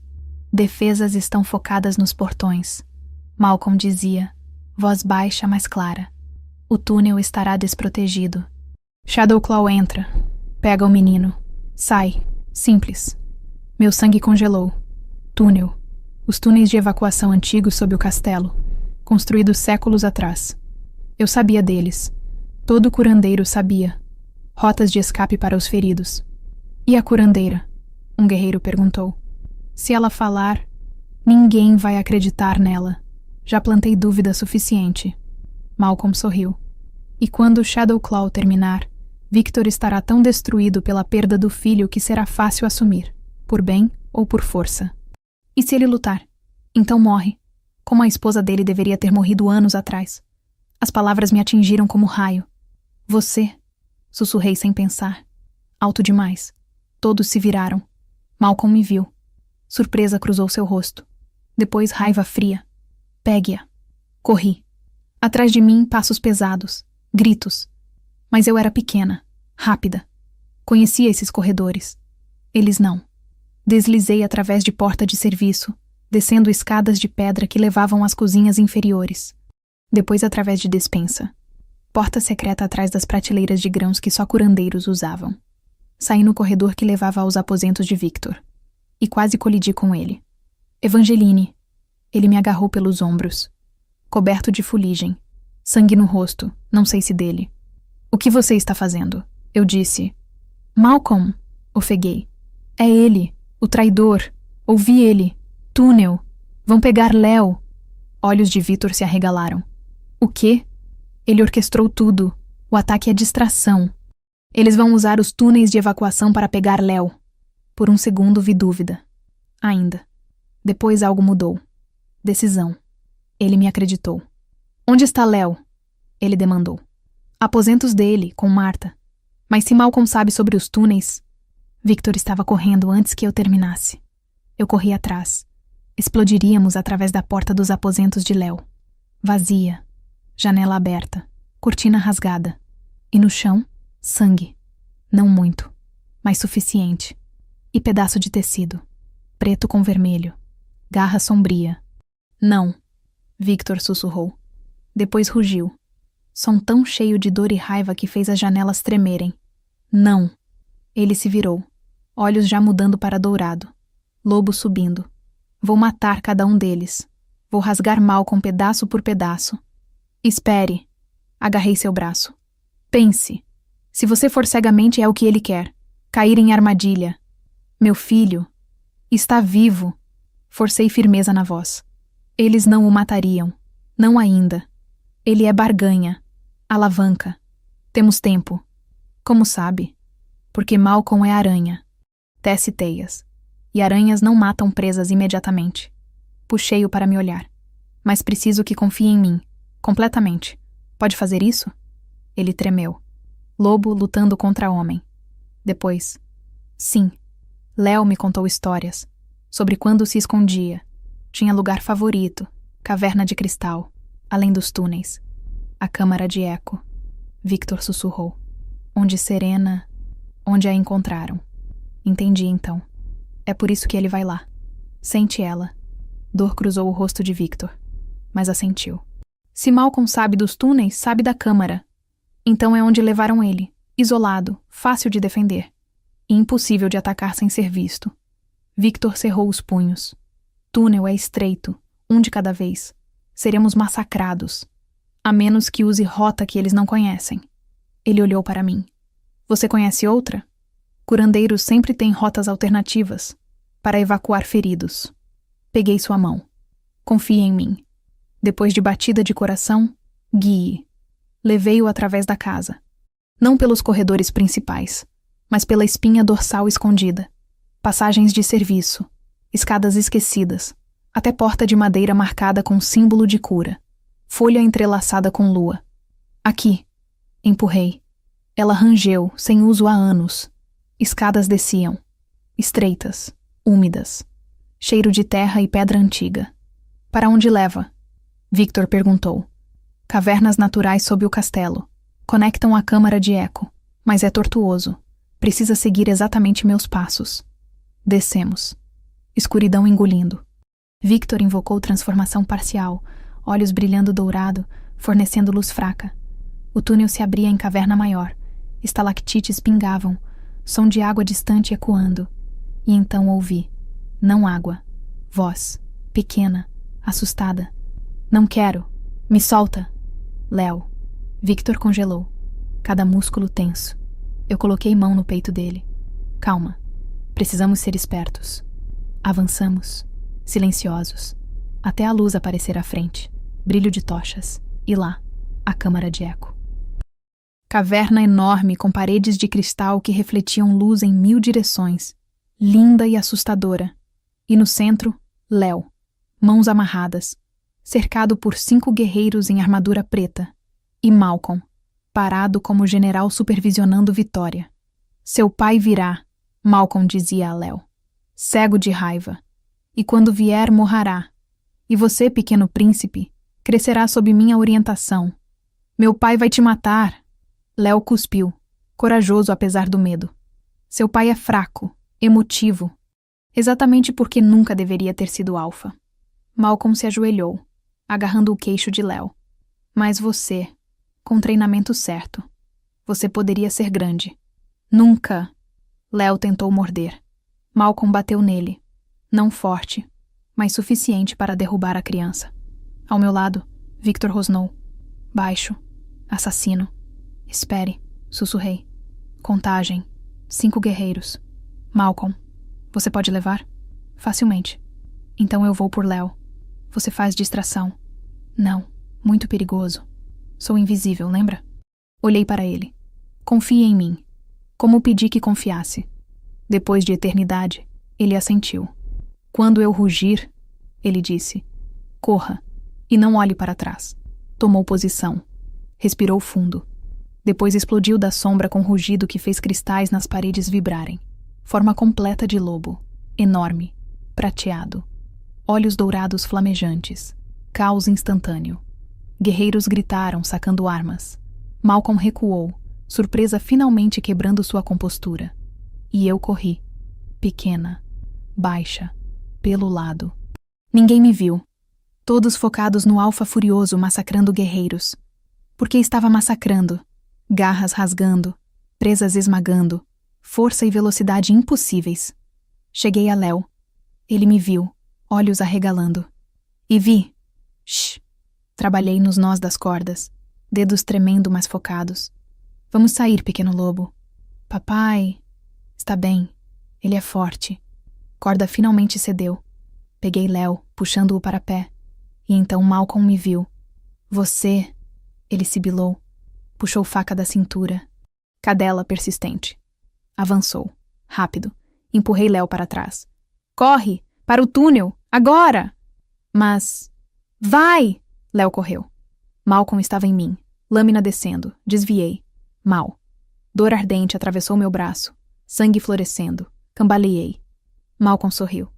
A: Defesas estão focadas nos portões. Malcolm dizia, voz baixa, mas clara. O túnel estará desprotegido. Shadowclaw entra. Pega o menino. Sai. Simples. Meu sangue congelou. Túnel. Os túneis de evacuação antigos sob o castelo, construídos séculos atrás. Eu sabia deles. Todo curandeiro sabia. Rotas de escape para os feridos. E a curandeira? Um guerreiro perguntou. Se ela falar, ninguém vai acreditar nela. Já plantei dúvida suficiente. Malcolm sorriu. E quando Shadowclaw terminar, Victor estará tão destruído pela perda do filho que será fácil assumir, por bem ou por força. E se ele lutar? Então morre, como a esposa dele deveria ter morrido anos atrás. As palavras me atingiram como raio. Você, sussurrei sem pensar. Alto demais. Todos se viraram. Malcolm me viu. Surpresa cruzou seu rosto. Depois raiva fria. Pegue-a. Corri. Atrás de mim, passos pesados. Gritos. Mas eu era pequena. Rápida. Conhecia esses corredores. Eles não. Deslizei através de porta de serviço, descendo escadas de pedra que levavam às cozinhas inferiores. Depois através de despensa. Porta secreta atrás das prateleiras de grãos que só curandeiros usavam. Saí no corredor que levava aos aposentos de Victor. E quase colidi com ele. Evangeline. Ele me agarrou pelos ombros. Coberto de fuligem. Sangue no rosto, não sei se dele. O que você está fazendo? Eu disse. Malcolm, ofeguei. É ele, o traidor. Ouvi ele. Túnel. Vão pegar Léo. Olhos de Victor se arregalaram. O quê? Ele orquestrou tudo. O ataque é distração. Eles vão usar os túneis de evacuação para pegar Léo. Por um segundo vi dúvida. Ainda. Depois algo mudou. Decisão. Ele me acreditou. Onde está Léo? Ele demandou. Aposentos dele, com Marta. Mas se Malcolm sabe sobre os túneis... Victor estava correndo antes que eu terminasse. Eu corri atrás. Explodiríamos através da porta dos aposentos de Léo. Vazia. Janela aberta. Cortina rasgada. E no chão, sangue. Não muito, mas suficiente. E pedaço de tecido. Preto com vermelho. Garra sombria. Não. Victor sussurrou. Depois rugiu. Som tão cheio de dor e raiva que fez as janelas tremerem. Não. Ele se virou. Olhos já mudando para dourado. Lobo subindo. Vou matar cada um deles. Vou rasgar Malcolm pedaço por pedaço. Espere. Agarrei seu braço. Pense. Se você for cegamente é o que ele quer. Cair em armadilha. Meu filho. Está vivo. Forcei firmeza na voz. Eles não o matariam. Não ainda. Ele é barganha. Alavanca. Temos tempo. Como sabe? Porque Malcolm é aranha. Tece teias. E aranhas não matam presas imediatamente. Puxei-o para me olhar. Mas preciso que confie em mim. Completamente. Pode fazer isso? Ele tremeu. Lobo lutando contra homem. Depois. Sim. Léo me contou histórias. Sobre quando se escondia. Tinha lugar favorito. Caverna de cristal. Além dos túneis. A câmara de eco. Victor sussurrou. Onde Serena... Onde a encontraram. Entendi, então. É por isso que ele vai lá. Sente ela. Dor cruzou o rosto de Victor, mas assentiu. Se Malcolm sabe dos túneis, sabe da câmara. Então é onde levaram ele, isolado, fácil de defender. E impossível de atacar sem ser visto. Victor cerrou os punhos. Túnel é estreito, um de cada vez. Seremos massacrados. A menos que use rota que eles não conhecem. Ele olhou para mim. Você conhece outra? Curandeiros sempre têm rotas alternativas para evacuar feridos. Peguei sua mão. Confie em mim. Depois de batida de coração, guie. Levei-o através da casa. Não pelos corredores principais, mas pela espinha dorsal escondida. Passagens de serviço, escadas esquecidas, até porta de madeira marcada com símbolo de cura. Folha entrelaçada com lua. Aqui. Empurrei. Ela rangeu, sem uso há anos. Escadas desciam. Estreitas, úmidas. Cheiro de terra e pedra antiga. Para onde leva? Victor perguntou. Cavernas naturais sob o castelo. Conectam a câmara de eco, mas é tortuoso. Precisa seguir exatamente meus passos. Descemos. Escuridão engolindo. Victor invocou transformação parcial, olhos brilhando dourado, fornecendo luz fraca. O túnel se abria em caverna maior. Estalactites pingavam, som de água distante ecoando. E então ouvi. Não água. Voz. Pequena. Assustada. Não quero. Me solta. Léo. Victor congelou. Cada músculo tenso. Eu coloquei mão no peito dele. Calma. Precisamos ser espertos. Avançamos. Silenciosos. Até a luz aparecer à frente. Brilho de tochas. E lá, a câmara de eco. Caverna enorme com paredes de cristal que refletiam luz em 1000 direções. Linda e assustadora. E no centro, Léo. Mãos amarradas. Cercado por 5 guerreiros em armadura preta. E Malcolm, parado como general supervisionando Vitória. Seu pai virá, Malcolm dizia a Léo. Cego de raiva. E quando vier, morrerá. E você, pequeno príncipe, crescerá sob minha orientação. Meu pai vai te matar. Léo cuspiu, corajoso apesar do medo. Seu pai é fraco, emotivo. Exatamente porque nunca deveria ter sido alfa. Malcolm se ajoelhou, agarrando o queixo de Léo. Mas você, com treinamento certo, você poderia ser grande. Nunca. Léo tentou morder. Malcolm bateu nele. Não forte, mas suficiente para derrubar a criança. Ao meu lado, Victor rosnou. Baixo. Assassino. Espere, sussurrei. Contagem. 5 guerreiros. Malcolm, você pode levar? Facilmente. Então eu vou por Léo. Você faz distração. Não, muito perigoso. Sou invisível, lembra? Olhei para ele. Confie em mim. Como pedi que confiasse. Depois de eternidade, ele assentiu. Quando eu rugir, ele disse, corra e não olhe para trás. Tomou posição. Respirou fundo. Depois explodiu da sombra com rugido que fez cristais nas paredes vibrarem. Forma completa de lobo. Enorme. Prateado. Olhos dourados flamejantes. Caos instantâneo. Guerreiros gritaram, sacando armas. Malcolm recuou, surpresa finalmente quebrando sua compostura. E eu corri. Pequena. Baixa. Pelo lado. Ninguém me viu. Todos focados no alfa furioso massacrando guerreiros. Porque estava massacrando. Garras rasgando, presas esmagando, força e velocidade impossíveis. Cheguei a Léo. Ele me viu, olhos arregalando. E vi. Shh. Trabalhei nos nós das cordas, dedos tremendo mas focados. Vamos sair, pequeno lobo. Papai. Está bem. Ele é forte. Corda finalmente cedeu. Peguei Léo, puxando-o para pé. E então Malcolm me viu. Você. Ele sibilou. Puxou faca da cintura. Cadela persistente. Avançou. Rápido. Empurrei Léo para trás. Corre! Para o túnel! Agora! Mas... Vai! Léo correu. Malcolm estava em mim. Lâmina descendo. Desviei. Mal. Dor ardente atravessou meu braço. Sangue florescendo. Cambaleei. Malcolm sorriu.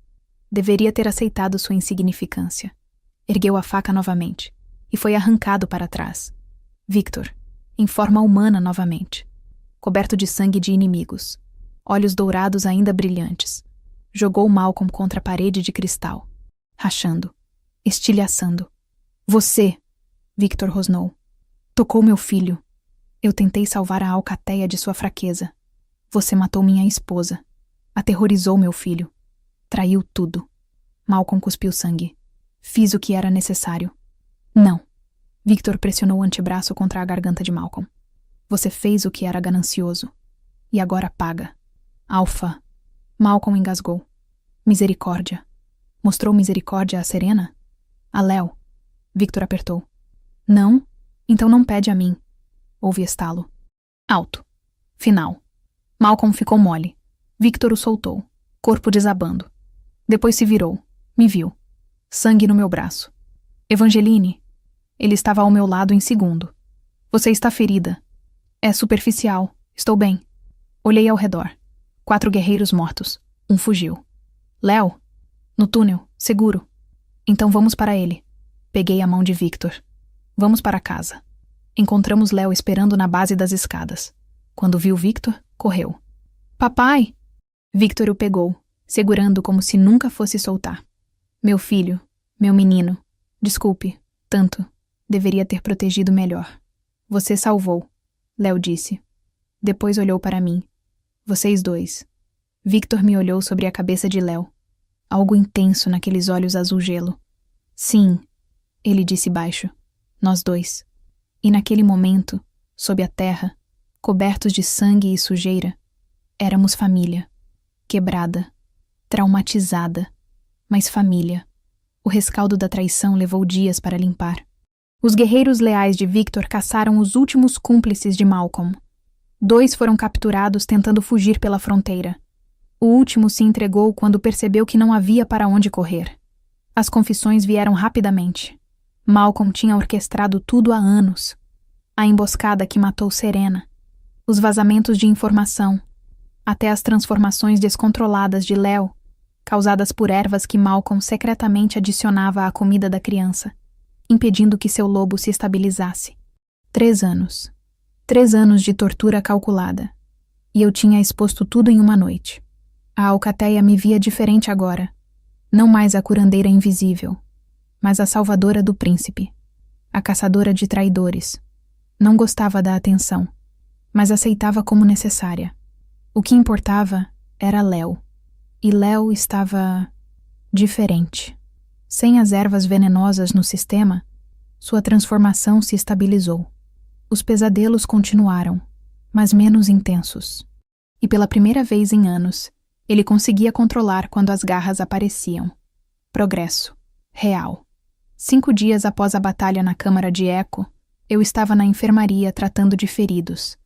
A: Deveria ter aceitado sua insignificância. Ergueu a faca novamente. E foi arrancado para trás. Victor, em forma humana novamente. Coberto de sangue de inimigos. Olhos dourados ainda brilhantes. Jogou Malcolm contra a parede de cristal. Rachando. Estilhaçando. Você, Victor rosnou. Tocou meu filho. Eu tentei salvar a alcateia de sua fraqueza. Você matou minha esposa. Aterrorizou meu filho. Traiu tudo. Malcolm cuspiu sangue. Fiz o que era necessário. Não. Victor pressionou o antebraço contra a garganta de Malcolm. Você fez o que era ganancioso. E agora paga. Alpha. Malcolm engasgou. Misericórdia. Mostrou misericórdia a Serena? A Léo. Victor apertou. Não? Então não pede a mim. Houve estalo. Alto. Final. Malcolm ficou mole. Victor o soltou. Corpo desabando. Depois se virou. Me viu. Sangue no meu braço. Evangeline. Ele estava ao meu lado em segundo. Você está ferida. É superficial. Estou bem. Olhei ao redor. 4 guerreiros mortos. Um fugiu. Léo? No túnel. Seguro. Então vamos para ele. Peguei a mão de Victor. Vamos para casa. Encontramos Léo esperando na base das escadas. Quando viu Victor, correu. Papai! Victor o pegou, segurando como se nunca fosse soltar. Meu filho, meu menino, desculpe, tanto. Deveria ter protegido melhor. Você salvou, Léo disse. Depois olhou para mim. Vocês dois. Victor me olhou sobre a cabeça de Léo. Algo intenso naqueles olhos azul gelo. Sim, ele disse baixo. Nós dois. E naquele momento, sob a terra, cobertos de sangue e sujeira, éramos família. Quebrada, traumatizada, mas família. O rescaldo da traição levou dias para limpar. Os guerreiros leais de Victor caçaram os últimos cúmplices de Malcolm. 2 foram capturados tentando fugir pela fronteira. O último se entregou quando percebeu que não havia para onde correr. As confissões vieram rapidamente. Malcolm tinha orquestrado tudo há anos. A emboscada que matou Serena. Os vazamentos de informação. Até as transformações descontroladas de Léo, causadas por ervas que Malcolm secretamente adicionava à comida da criança, impedindo que seu lobo se estabilizasse. 3 anos. 3 anos de tortura calculada. E eu tinha exposto tudo em uma noite. A alcateia me via diferente agora. Não mais a curandeira invisível, mas a salvadora do príncipe. A caçadora de traidores. Não gostava da atenção, mas aceitava como necessária. O que importava era Léo. E Léo estava... diferente. Sem as ervas venenosas no sistema, sua transformação se estabilizou. Os pesadelos continuaram, mas menos intensos. E pela primeira vez em anos, ele conseguia controlar quando as garras apareciam. Progresso. Real. 5 dias após a batalha na Câmara de Eco, eu estava na enfermaria tratando de feridos.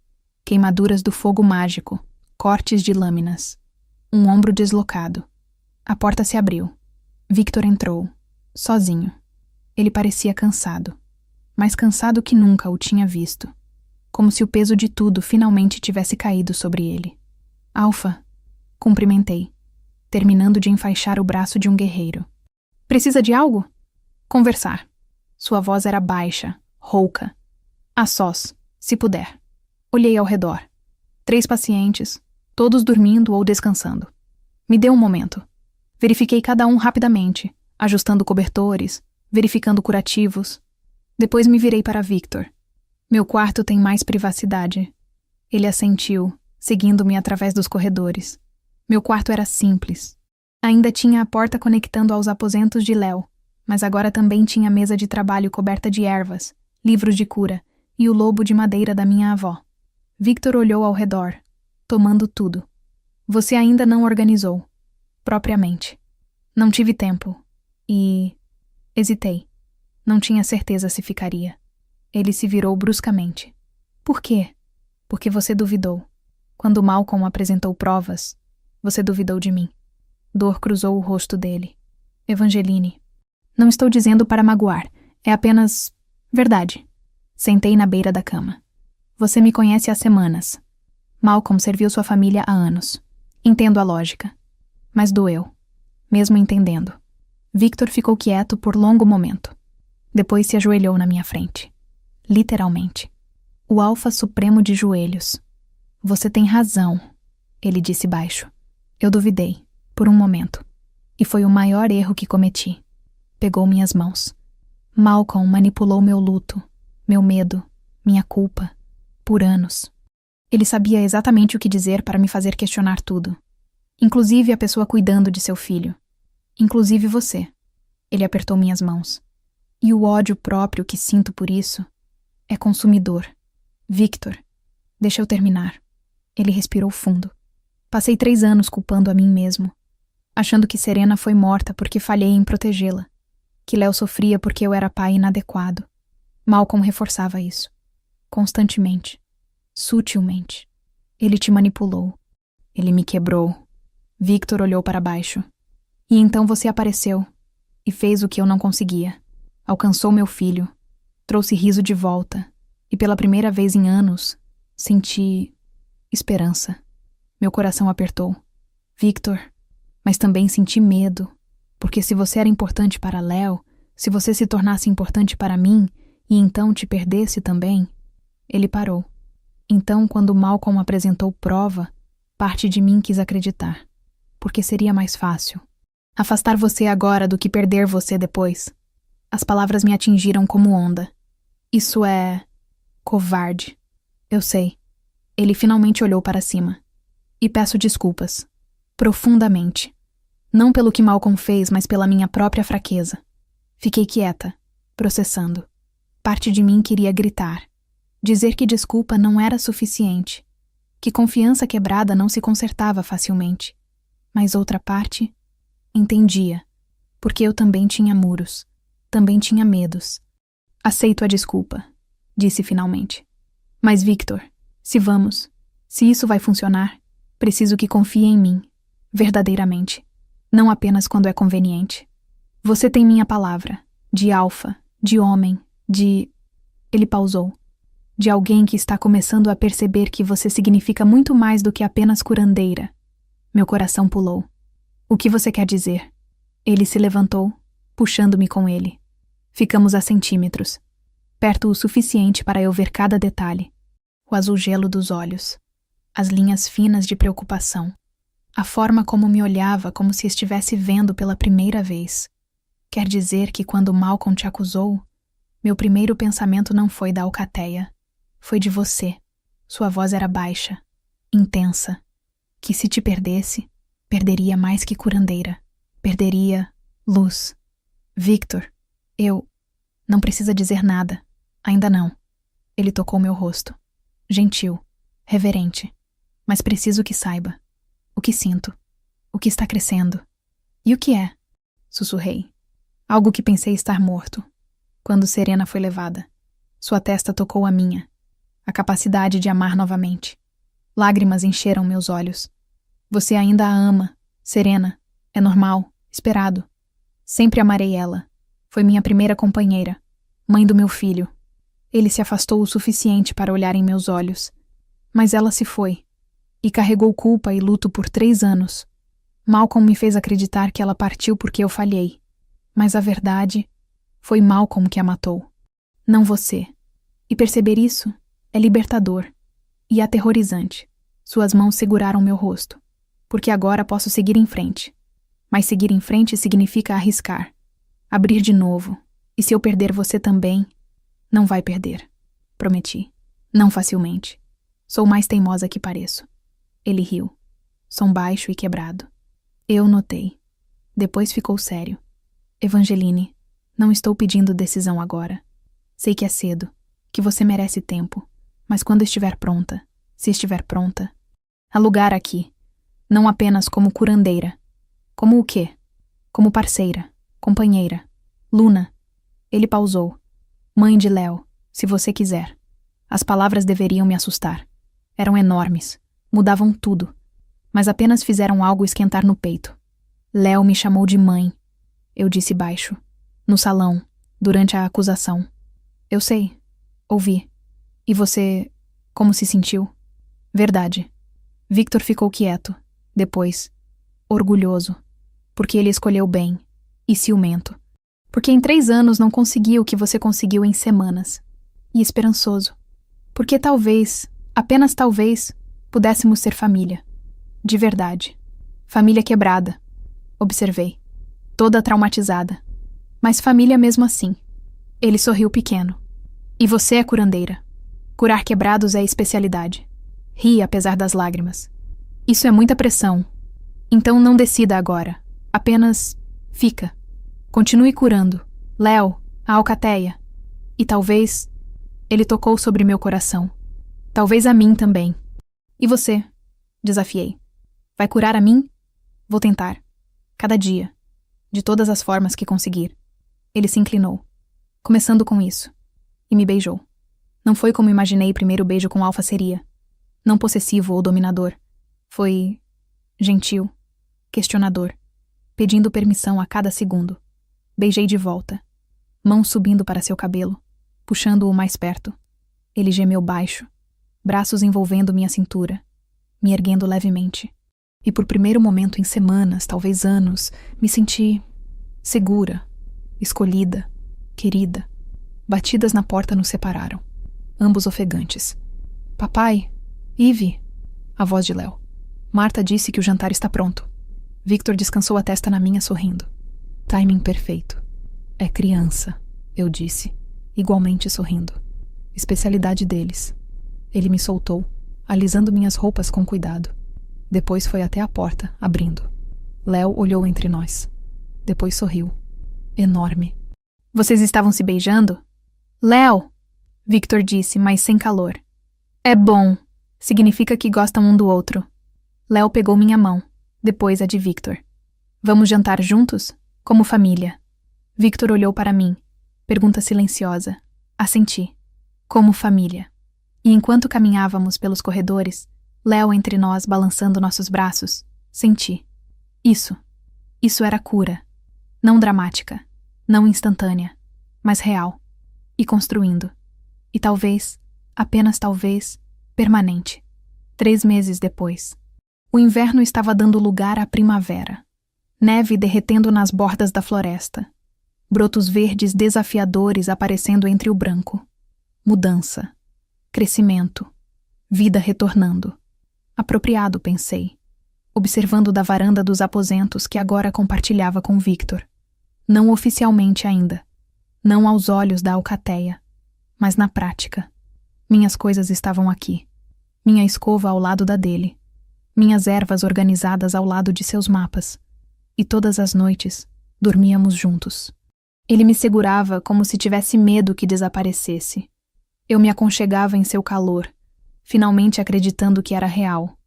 A: Queimaduras do fogo mágico, cortes de lâminas. Um ombro deslocado. A porta se abriu. Victor entrou, sozinho. Ele parecia cansado. Mais cansado que nunca o tinha visto. Como se o peso de tudo finalmente tivesse caído sobre ele. Alpha, cumprimentei, terminando de enfaixar o braço de um guerreiro. Precisa de algo? Conversar. Sua voz era baixa, rouca. A sós, se puder. Olhei ao redor. 3 pacientes, todos dormindo ou descansando. Me dê um momento. Verifiquei cada um rapidamente, ajustando cobertores, verificando curativos. Depois me virei para Victor. Meu quarto tem mais privacidade. Ele assentiu, seguindo-me através dos corredores. Meu quarto era simples. Ainda tinha a porta conectando aos aposentos de Léo, mas agora também tinha mesa de trabalho coberta de ervas, livros de cura e o lobo de madeira da minha avó. Victor olhou ao redor, tomando tudo. Você ainda não organizou. Propriamente. Não tive tempo. E... hesitei. Não tinha certeza se ficaria. Ele se virou bruscamente. Por quê? Porque você duvidou. Quando Malcolm apresentou provas, você duvidou de mim. Dor cruzou o rosto dele. Evangeline. Não estou dizendo para magoar. É apenas... verdade. Sentei na beira da cama. Você me conhece há semanas. Malcolm serviu sua família há anos. Entendo a lógica. Mas doeu. Mesmo entendendo. Victor ficou quieto por longo momento. Depois se ajoelhou na minha frente. Literalmente. O alfa supremo de joelhos. Você tem razão, ele disse baixo. Eu duvidei, por um momento. E foi o maior erro que cometi. Pegou minhas mãos. Malcolm manipulou meu luto, meu medo, minha culpa, por anos. Ele sabia exatamente o que dizer para me fazer questionar tudo. Inclusive a pessoa cuidando de seu filho. Inclusive você. Ele apertou minhas mãos. E o ódio próprio que sinto por isso é consumidor. Victor, deixa eu terminar. Ele respirou fundo. Passei 3 anos culpando a mim mesmo, achando que Serena foi morta porque falhei em protegê-la, que Léo sofria porque eu era pai inadequado. Malcolm reforçava isso. Constantemente. Sutilmente. Ele te manipulou. Ele me quebrou. Victor olhou para baixo. E então você apareceu e fez o que eu não conseguia. Alcançou meu filho. Trouxe riso de volta. E pela primeira vez em anos, senti esperança. Meu coração apertou. Victor, mas também senti medo, porque se você era importante para Léo, se você se tornasse importante para mim e então te perdesse também... Ele parou. Então, quando Malcolm apresentou prova, parte de mim quis acreditar, porque seria mais fácil. Afastar você agora do que perder você depois. As palavras me atingiram como onda. Isso é... covarde. Eu sei. Ele finalmente olhou para cima. E peço desculpas. Profundamente. Não pelo que Malcolm fez, mas pela minha própria fraqueza. Fiquei quieta, processando. Parte de mim queria gritar. Dizer que desculpa não era suficiente. Que confiança quebrada não se consertava facilmente. Mas outra parte entendia. Porque eu também tinha muros. Também tinha medos. Aceito a desculpa, disse finalmente. Mas Victor, se isso vai funcionar, preciso que confie em mim, verdadeiramente, não apenas quando é conveniente. Você tem minha palavra, de alfa, de homem, de... Ele pausou. De alguém que está começando a perceber que você significa muito mais do que apenas curandeira. Meu coração pulou. O que você quer dizer? Ele se levantou, puxando-me com ele. Ficamos a centímetros. Perto o suficiente para eu ver cada detalhe. O azul gelo dos olhos. As linhas finas de preocupação. A forma como me olhava como se estivesse vendo pela primeira vez. Quer dizer que quando Malcolm te acusou, meu primeiro pensamento não foi da alcateia. Foi de você. Sua voz era baixa, intensa. Que se te perdesse, perderia mais que curandeira. Perderia luz. Victor, eu... Não precisa dizer nada. Ainda não. Ele tocou meu rosto. Gentil, reverente. Mas preciso que saiba. O que sinto. O que está crescendo. E o que é? Sussurrei. Algo que pensei estar morto. Quando Serena foi levada. Sua testa tocou a minha. A capacidade de amar novamente. Lágrimas encheram meus olhos. Você ainda a ama. Serena. É normal. Esperado. Sempre amarei ela. Foi minha primeira companheira. Mãe do meu filho. Ele se afastou o suficiente para olhar em meus olhos. Mas ela se foi. E carregou culpa e luto por 3 anos. Malcolm me fez acreditar que ela partiu porque eu falhei. Mas a verdade foi Malcolm que a matou. Não você. E perceber isso é libertador. E aterrorizante. Suas mãos seguraram meu rosto. Porque agora posso seguir em frente. Mas seguir em frente significa arriscar. Abrir de novo. E se eu perder você também, não vai perder. Prometi. Não facilmente. Sou mais teimosa que pareço. Ele riu. Som baixo e quebrado. Eu notei. Depois ficou sério. Evangeline, não estou pedindo decisão agora. Sei que é cedo, que você merece tempo. Mas quando estiver pronta, se estiver pronta, há lugar aqui. Não apenas como curandeira. Como o quê? Como parceira, companheira. Luna. Ele pausou. Mãe de Léo, se você quiser. As palavras deveriam me assustar. Eram enormes. Mudavam tudo. Mas apenas fizeram algo esquentar no peito. Léo me chamou de mãe. Eu disse baixo. No salão, durante a acusação. Eu sei. Ouvi. E você, como se sentiu? Verdade. Victor ficou quieto. Depois, orgulhoso. Porque ele escolheu bem. E ciumento. Porque em 3 anos não conseguiu o que você conseguiu em semanas. E esperançoso. Porque talvez, apenas talvez, pudéssemos ser família. De verdade. Família quebrada. Observei. Toda traumatizada. Mas família mesmo assim. Ele sorriu pequeno. E você é curandeira. Curar quebrados é especialidade. Ri apesar das lágrimas. Isso é muita pressão. Então não decida agora. Apenas fica. Continue curando. Léo, a alcateia. E talvez... Ele tocou sobre meu coração. Talvez a mim também. E você? Desafiei. Vai curar a mim? Vou tentar. Cada dia. De todas as formas que conseguir. Ele se inclinou. Começando com isso. E me beijou. Não foi como imaginei o primeiro beijo com Alfa seria. Não possessivo ou dominador. Foi... gentil. Questionador. Pedindo permissão a cada segundo. Beijei de volta. Mãos subindo para seu cabelo. Puxando-o mais perto. Ele gemeu baixo. Braços envolvendo minha cintura. Me erguendo levemente. E por primeiro momento em semanas, talvez anos, me senti... segura. Escolhida. Querida. Batidas na porta nos separaram. Ambos ofegantes. Papai? Ivy? A voz de Léo. Marta disse que o jantar está pronto. Victor descansou a testa na minha sorrindo. Timing perfeito. É criança, eu disse, igualmente sorrindo. Especialidade deles. Ele me soltou, alisando minhas roupas com cuidado. Depois foi até a porta, abrindo. Léo olhou entre nós. Depois sorriu. Enorme. Vocês estavam se beijando? Léo! Victor disse, mas sem calor. É bom. Significa que gostam um do outro. Léo pegou minha mão, depois a de Victor. Vamos jantar juntos? Como família. Victor olhou para mim. Pergunta silenciosa. Assenti. Como família. E enquanto caminhávamos pelos corredores, Léo entre nós balançando nossos braços, senti. Isso. Isso era cura. Não dramática. Não instantânea. Mas real. E construindo. E talvez, apenas talvez, permanente. 3 meses depois. O inverno estava dando lugar à primavera. Neve derretendo nas bordas da floresta. Brotos verdes desafiadores aparecendo entre o branco. Mudança. Crescimento. Vida retornando. Apropriado, pensei. Observando da varanda dos aposentos que agora compartilhava com Victor. Não oficialmente ainda. Não aos olhos da alcateia. Mas na prática. Minhas coisas estavam aqui. Minha escova ao lado da dele. Minhas ervas organizadas ao lado de seus mapas. E todas as noites, dormíamos juntos. Ele me segurava como se tivesse medo que desaparecesse. Eu me aconchegava em seu calor, finalmente acreditando que era real.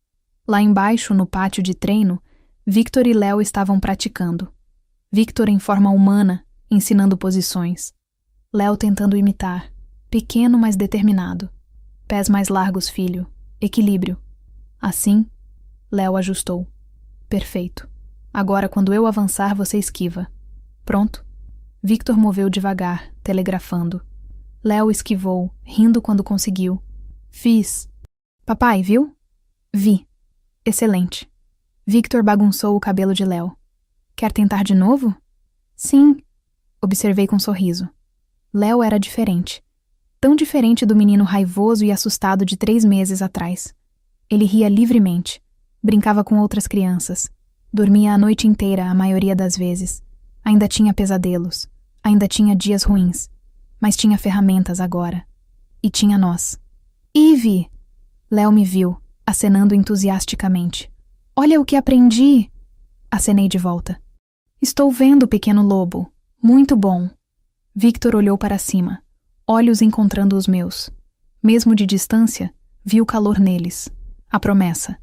A: Lá embaixo, no pátio de treino, Victor e Léo estavam praticando. Victor em forma humana, ensinando posições. Léo tentando imitar, pequeno mas determinado. Pés mais largos, filho. Equilíbrio. Assim, Léo ajustou. Perfeito. Agora, quando eu avançar, você esquiva. Pronto? Victor moveu devagar, telegrafando. Léo esquivou, rindo quando conseguiu. Fiz. Papai, viu? Vi. Excelente. Victor bagunçou o cabelo de Léo. Quer tentar de novo? Sim. Observei com sorriso. Léo era diferente. Tão diferente do menino raivoso e assustado de 3 meses atrás. Ele ria livremente. Brincava com outras crianças. Dormia a noite inteira, a maioria das vezes. Ainda tinha pesadelos. Ainda tinha dias ruins. Mas tinha ferramentas agora. E tinha nós. Ivy! Léo me viu, acenando entusiasticamente. Olha o que aprendi! Acenei de volta. Estou vendo, pequeno lobo. Muito bom. Victor olhou para cima, olhos encontrando os meus. Mesmo de distância, vi o calor neles. A promessa.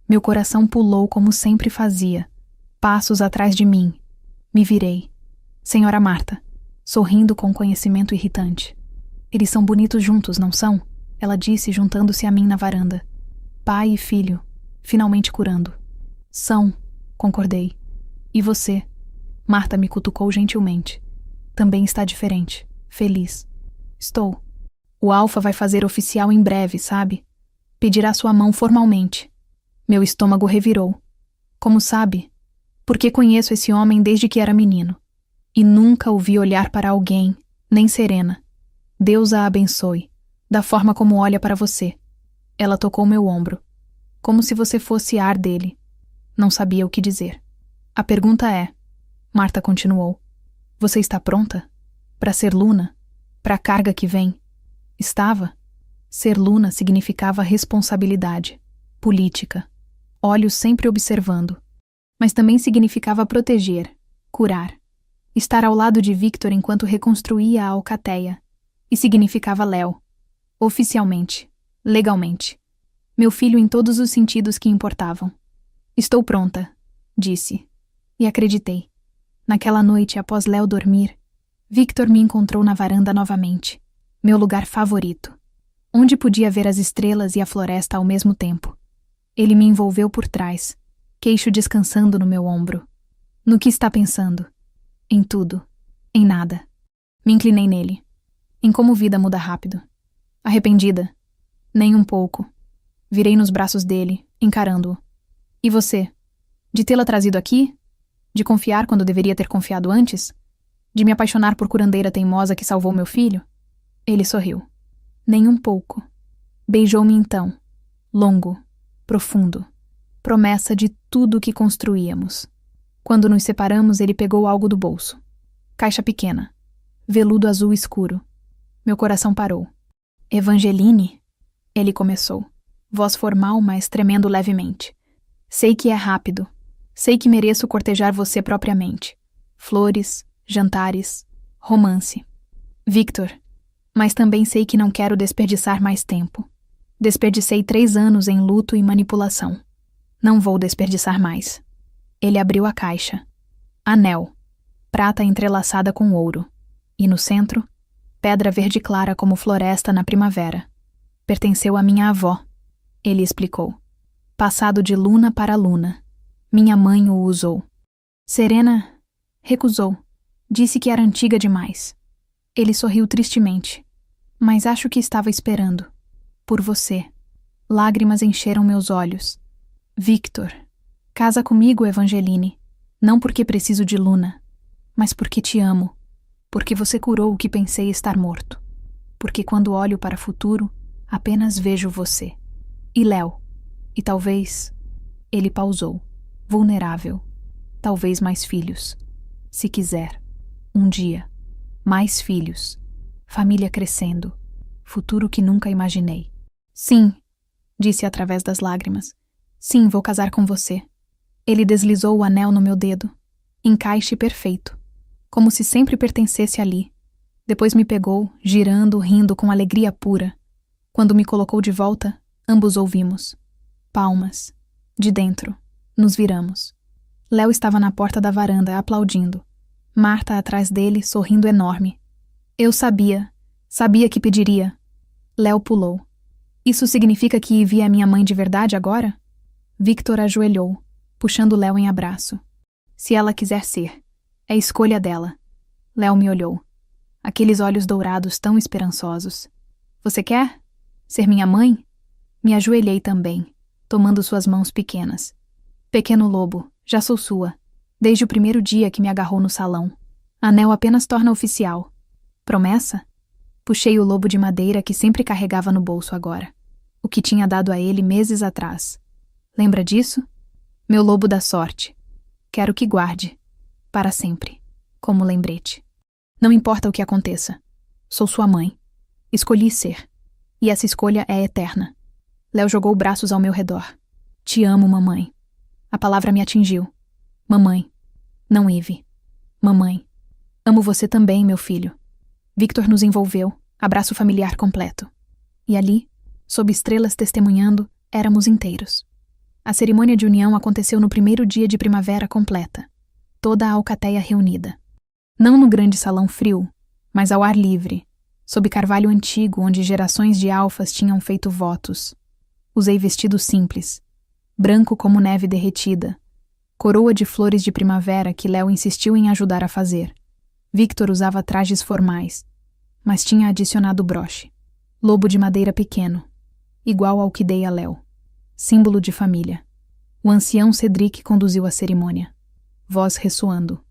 A: Meu coração pulou como sempre fazia. Passos atrás de mim. Me virei. Senhora Marta, sorrindo com conhecimento irritante. Eles são bonitos juntos, não são? Ela disse, juntando-se a mim na varanda. Pai e filho, finalmente curando. São, concordei. E você? Marta me cutucou gentilmente. também está diferente, feliz. Estou. O Alfa vai fazer oficial em breve, sabe? Pedirá sua mão formalmente. Meu estômago revirou. Como sabe? Porque conheço esse homem desde que era menino. E nunca o vi olhar para alguém, nem Serena. Deus a abençoe, da forma como olha para você. Ela tocou meu ombro, como se você fosse ar dele. Não sabia o que dizer. A pergunta é, Marta continuou, você está pronta? Para ser Luna? Para a carga que vem? Estava. Ser Luna significava responsabilidade, política, olhos sempre observando. Mas também significava proteger, curar, estar ao lado de Victor enquanto reconstruía a Alcateia. E significava Léo. Oficialmente, legalmente. Meu filho em todos os sentidos que importavam. Estou pronta, disse. E acreditei. Naquela noite, após Léo dormir, Victor me encontrou na varanda novamente. Meu lugar favorito. Onde podia ver as estrelas e a floresta ao mesmo tempo. Ele me envolveu por trás, queixo descansando no meu ombro. No que está pensando? Em tudo. Em nada. Me inclinei nele. Em como vida muda rápido. Arrependida? Nem um pouco. Virei nos braços dele, encarando-o. E você? De tê-la trazido aqui? De confiar quando deveria ter confiado antes? De me apaixonar por curandeira teimosa que salvou meu filho? Ele sorriu. Nem um pouco. Beijou-me então. Longo. Profundo. Promessa de tudo que construíamos. Quando nos separamos, ele pegou algo do bolso. Caixa pequena. Veludo azul escuro. Meu coração parou. Evangeline? Ele começou. Voz formal, mas tremendo levemente. Sei que é rápido. Sei que mereço cortejar você propriamente. Flores, jantares, romance. Victor. Mas também sei que não quero desperdiçar mais tempo. Desperdicei 3 anos em luto e manipulação. Não vou desperdiçar mais. Ele abriu a caixa. Anel. Prata entrelaçada com ouro. E no centro, pedra verde clara como floresta na primavera. Pertenceu à minha avó. Ele explicou. Passado de Luna para Luna. Minha mãe o usou. Serena recusou. Disse que era antiga demais. Ele sorriu tristemente. Mas acho que estava esperando. Por você. Lágrimas encheram meus olhos. Victor. Casa comigo, Evangeline. Não porque preciso de Luna, mas porque te amo. Porque você curou o que pensei estar morto. Porque quando olho para o futuro, apenas vejo você. E Léo. E talvez... Ele pausou. Vulnerável. Talvez mais filhos. Se quiser. Um dia. Mais filhos. Família crescendo. Futuro que nunca imaginei. Sim, disse através das lágrimas. Sim, vou casar com você. Ele deslizou o anel no meu dedo. Encaixe perfeito. Como se sempre pertencesse ali. Depois me pegou, girando, rindo com alegria pura. Quando me colocou de volta, ambos ouvimos. Palmas. De dentro. Nos viramos. Léo estava na porta da varanda, aplaudindo. Marta atrás dele, sorrindo enorme. Eu sabia que pediria. Léo pulou. Isso significa que vi a minha mãe de verdade agora? Victor ajoelhou, puxando Léo em abraço. Se ela quiser ser. É escolha dela. Léo me olhou. Aqueles olhos dourados tão esperançosos. Você quer? Ser minha mãe? Me ajoelhei também, tomando suas mãos pequenas. Pequeno lobo, já sou sua. Desde o primeiro dia que me agarrou no salão. Anel apenas torna oficial. Promessa? Puxei o lobo de madeira que sempre carregava no bolso agora. O que tinha dado a ele meses atrás. Lembra disso? Meu lobo da sorte. Quero que guarde. Para sempre. Como lembrete. Não importa o que aconteça. Sou sua mãe. Escolhi ser. E essa escolha é eterna. Léo jogou braços ao meu redor. Te amo, mamãe. A palavra me atingiu. Mamãe. Não Eve. Mamãe. Amo você também, meu filho. Victor nos envolveu, abraço familiar completo. E ali, sob estrelas testemunhando, éramos inteiros. A cerimônia de união aconteceu no primeiro dia de primavera completa. Toda a alcateia reunida. Não no grande salão frio, mas ao ar livre, sob carvalho antigo onde gerações de alfas tinham feito votos. Usei vestido simples, branco como neve derretida, coroa de flores de primavera que Léo insistiu em ajudar a fazer. Victor usava trajes formais, mas tinha adicionado broche. Lobo de madeira pequeno, igual ao que dei a Léo. Símbolo de família. O ancião Cedric conduziu a cerimônia. Voz ressoando.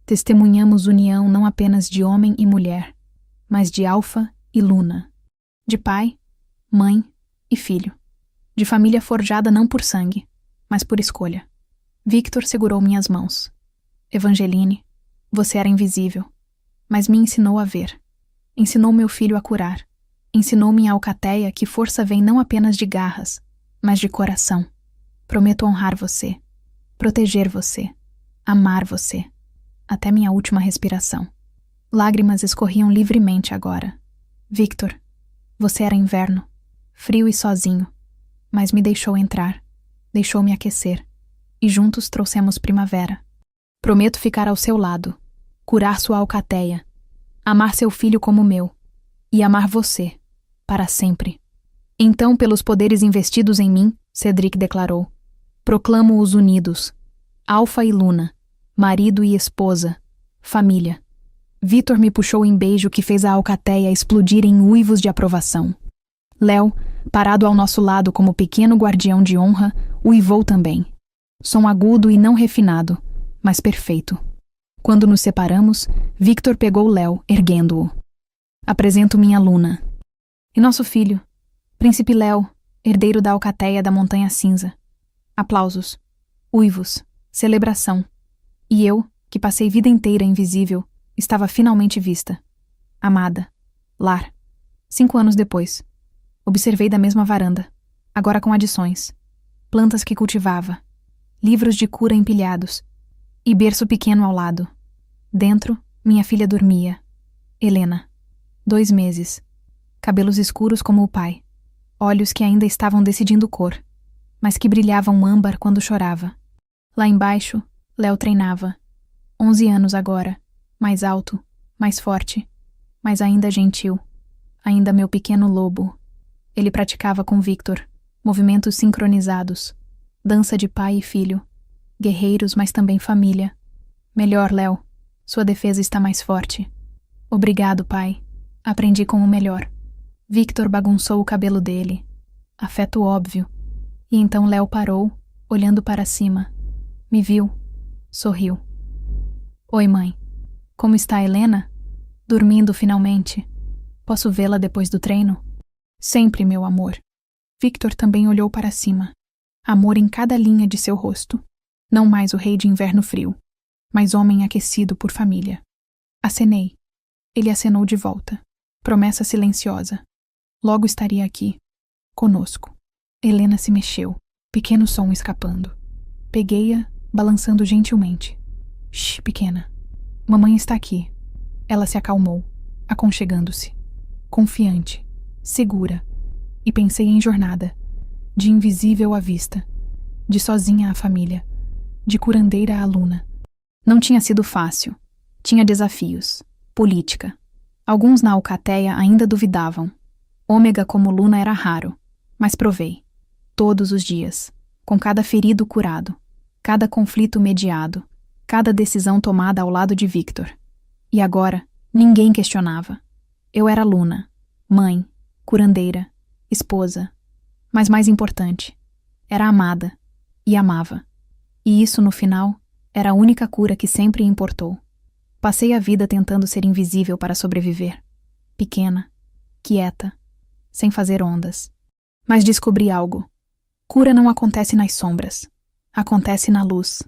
A: Testemunhamos união não apenas de homem e mulher, mas de Alfa e Luna. De pai, mãe e filho. De família forjada não por sangue, mas por escolha. Victor segurou minhas mãos. Evangeline, você era invisível, mas me ensinou a ver. Ensinou meu filho a curar. Ensinou minha alcateia que força vem não apenas de garras, mas de coração. Prometo honrar você, proteger você, amar você, até minha última respiração. Lágrimas escorriam livremente agora. Victor, você era inverno, frio e sozinho, mas me deixou entrar, deixou-me aquecer, e juntos trouxemos primavera. Prometo ficar ao seu lado, curar sua alcateia, amar seu filho como meu, e amar você, para sempre. Então, pelos poderes investidos em mim, Cedric declarou, proclamo-os unidos, Alfa e Luna, marido e esposa, família. Victor me puxou em beijo que fez a alcateia explodir em uivos de aprovação. Léo, parado ao nosso lado como pequeno guardião de honra, uivou também. Som agudo e não refinado, mas perfeito. Quando nos separamos, Victor pegou Léo, erguendo-o. Apresento minha Luna. E nosso filho, Príncipe Léo, herdeiro da alcateia da Montanha Cinza. Aplausos, uivos, celebração. E eu, que passei vida inteira invisível, estava finalmente vista. Amada. Lar. 5 anos depois. Observei da mesma varanda, agora com adições. Plantas que cultivava. Livros de cura empilhados. E berço pequeno ao lado. Dentro, minha filha dormia. Helena. 2 meses. Cabelos escuros como o pai. Olhos que ainda estavam decidindo cor, mas que brilhavam âmbar quando chorava. Lá embaixo, Léo treinava. 11 anos agora. Mais alto, mais forte, mas ainda gentil. Ainda meu pequeno lobo. Ele praticava com Victor, movimentos sincronizados. Dança de pai e filho. Guerreiros, mas também família. Melhor, Léo. Sua defesa está mais forte. Obrigado, pai. Aprendi com o melhor. Victor bagunçou o cabelo dele. Afeto óbvio. E então Léo parou, olhando para cima. Me viu. Sorriu. Oi, mãe. Como está Helena? Dormindo finalmente. Posso vê-la depois do treino? Sempre, meu amor. Victor também olhou para cima. Amor em cada linha de seu rosto. Não mais o rei de inverno frio, mas homem aquecido por família. Acenei. Ele acenou de volta. Promessa silenciosa. Logo estaria aqui. Conosco. Helena se mexeu. Pequeno som escapando. Peguei-a, balançando gentilmente. Shh, pequena. Mamãe está aqui. Ela se acalmou, aconchegando-se. Confiante, segura. E pensei em jornada. De invisível à vista. De sozinha à família. De curandeira à Luna. Não tinha sido fácil. Tinha desafios. Política. Alguns na alcateia ainda duvidavam. Ômega como Luna era raro. Mas provei. Todos os dias. Com cada ferido curado. Cada conflito mediado. Cada decisão tomada ao lado de Victor. E agora, ninguém questionava. Eu era Luna. Mãe. Curandeira. Esposa. Mas mais importante. Era amada. E amava. E isso, no final, era a única cura que sempre importou. Passei a vida tentando ser invisível para sobreviver. Pequena, quieta, sem fazer ondas. Mas descobri algo. Cura não acontece nas sombras. Acontece na luz.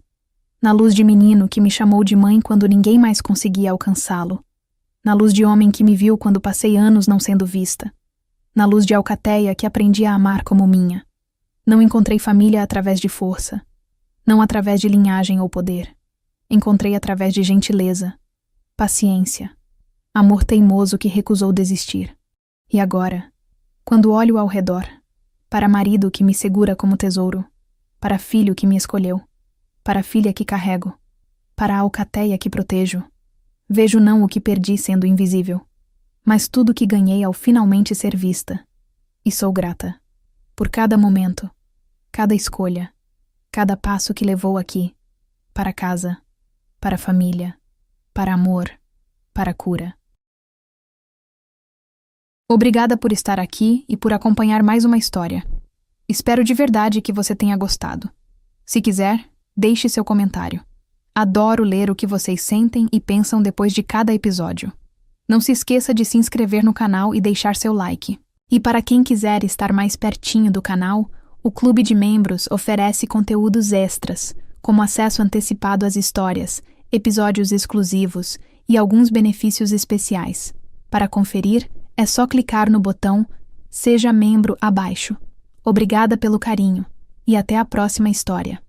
A: Na luz de menino que me chamou de mãe quando ninguém mais conseguia alcançá-lo. Na luz de homem que me viu quando passei anos não sendo vista. Na luz de alcateia que aprendi a amar como minha. Não encontrei família através de força. Não através de linhagem ou poder. Encontrei através de gentileza, paciência, amor teimoso que recusou desistir. E agora, quando olho ao redor, para marido que me segura como tesouro, para filho que me escolheu, para filha que carrego, para a alcateia que protejo, vejo não o que perdi sendo invisível, mas tudo que ganhei ao finalmente ser vista. E sou grata. Por cada momento, cada escolha, cada passo que levou aqui, para casa, para família, para amor, para a cura. Obrigada por estar aqui e por acompanhar mais uma história. Espero de verdade que você tenha gostado. Se quiser, deixe seu comentário. Adoro ler o que vocês sentem e pensam depois de cada episódio. Não se esqueça de se inscrever no canal e deixar seu like. E para quem quiser estar mais pertinho do canal, o Clube de Membros oferece conteúdos extras, como acesso antecipado às histórias, episódios exclusivos e alguns benefícios especiais. Para conferir, é só clicar no botão Seja Membro abaixo. Obrigada pelo carinho e até a próxima história.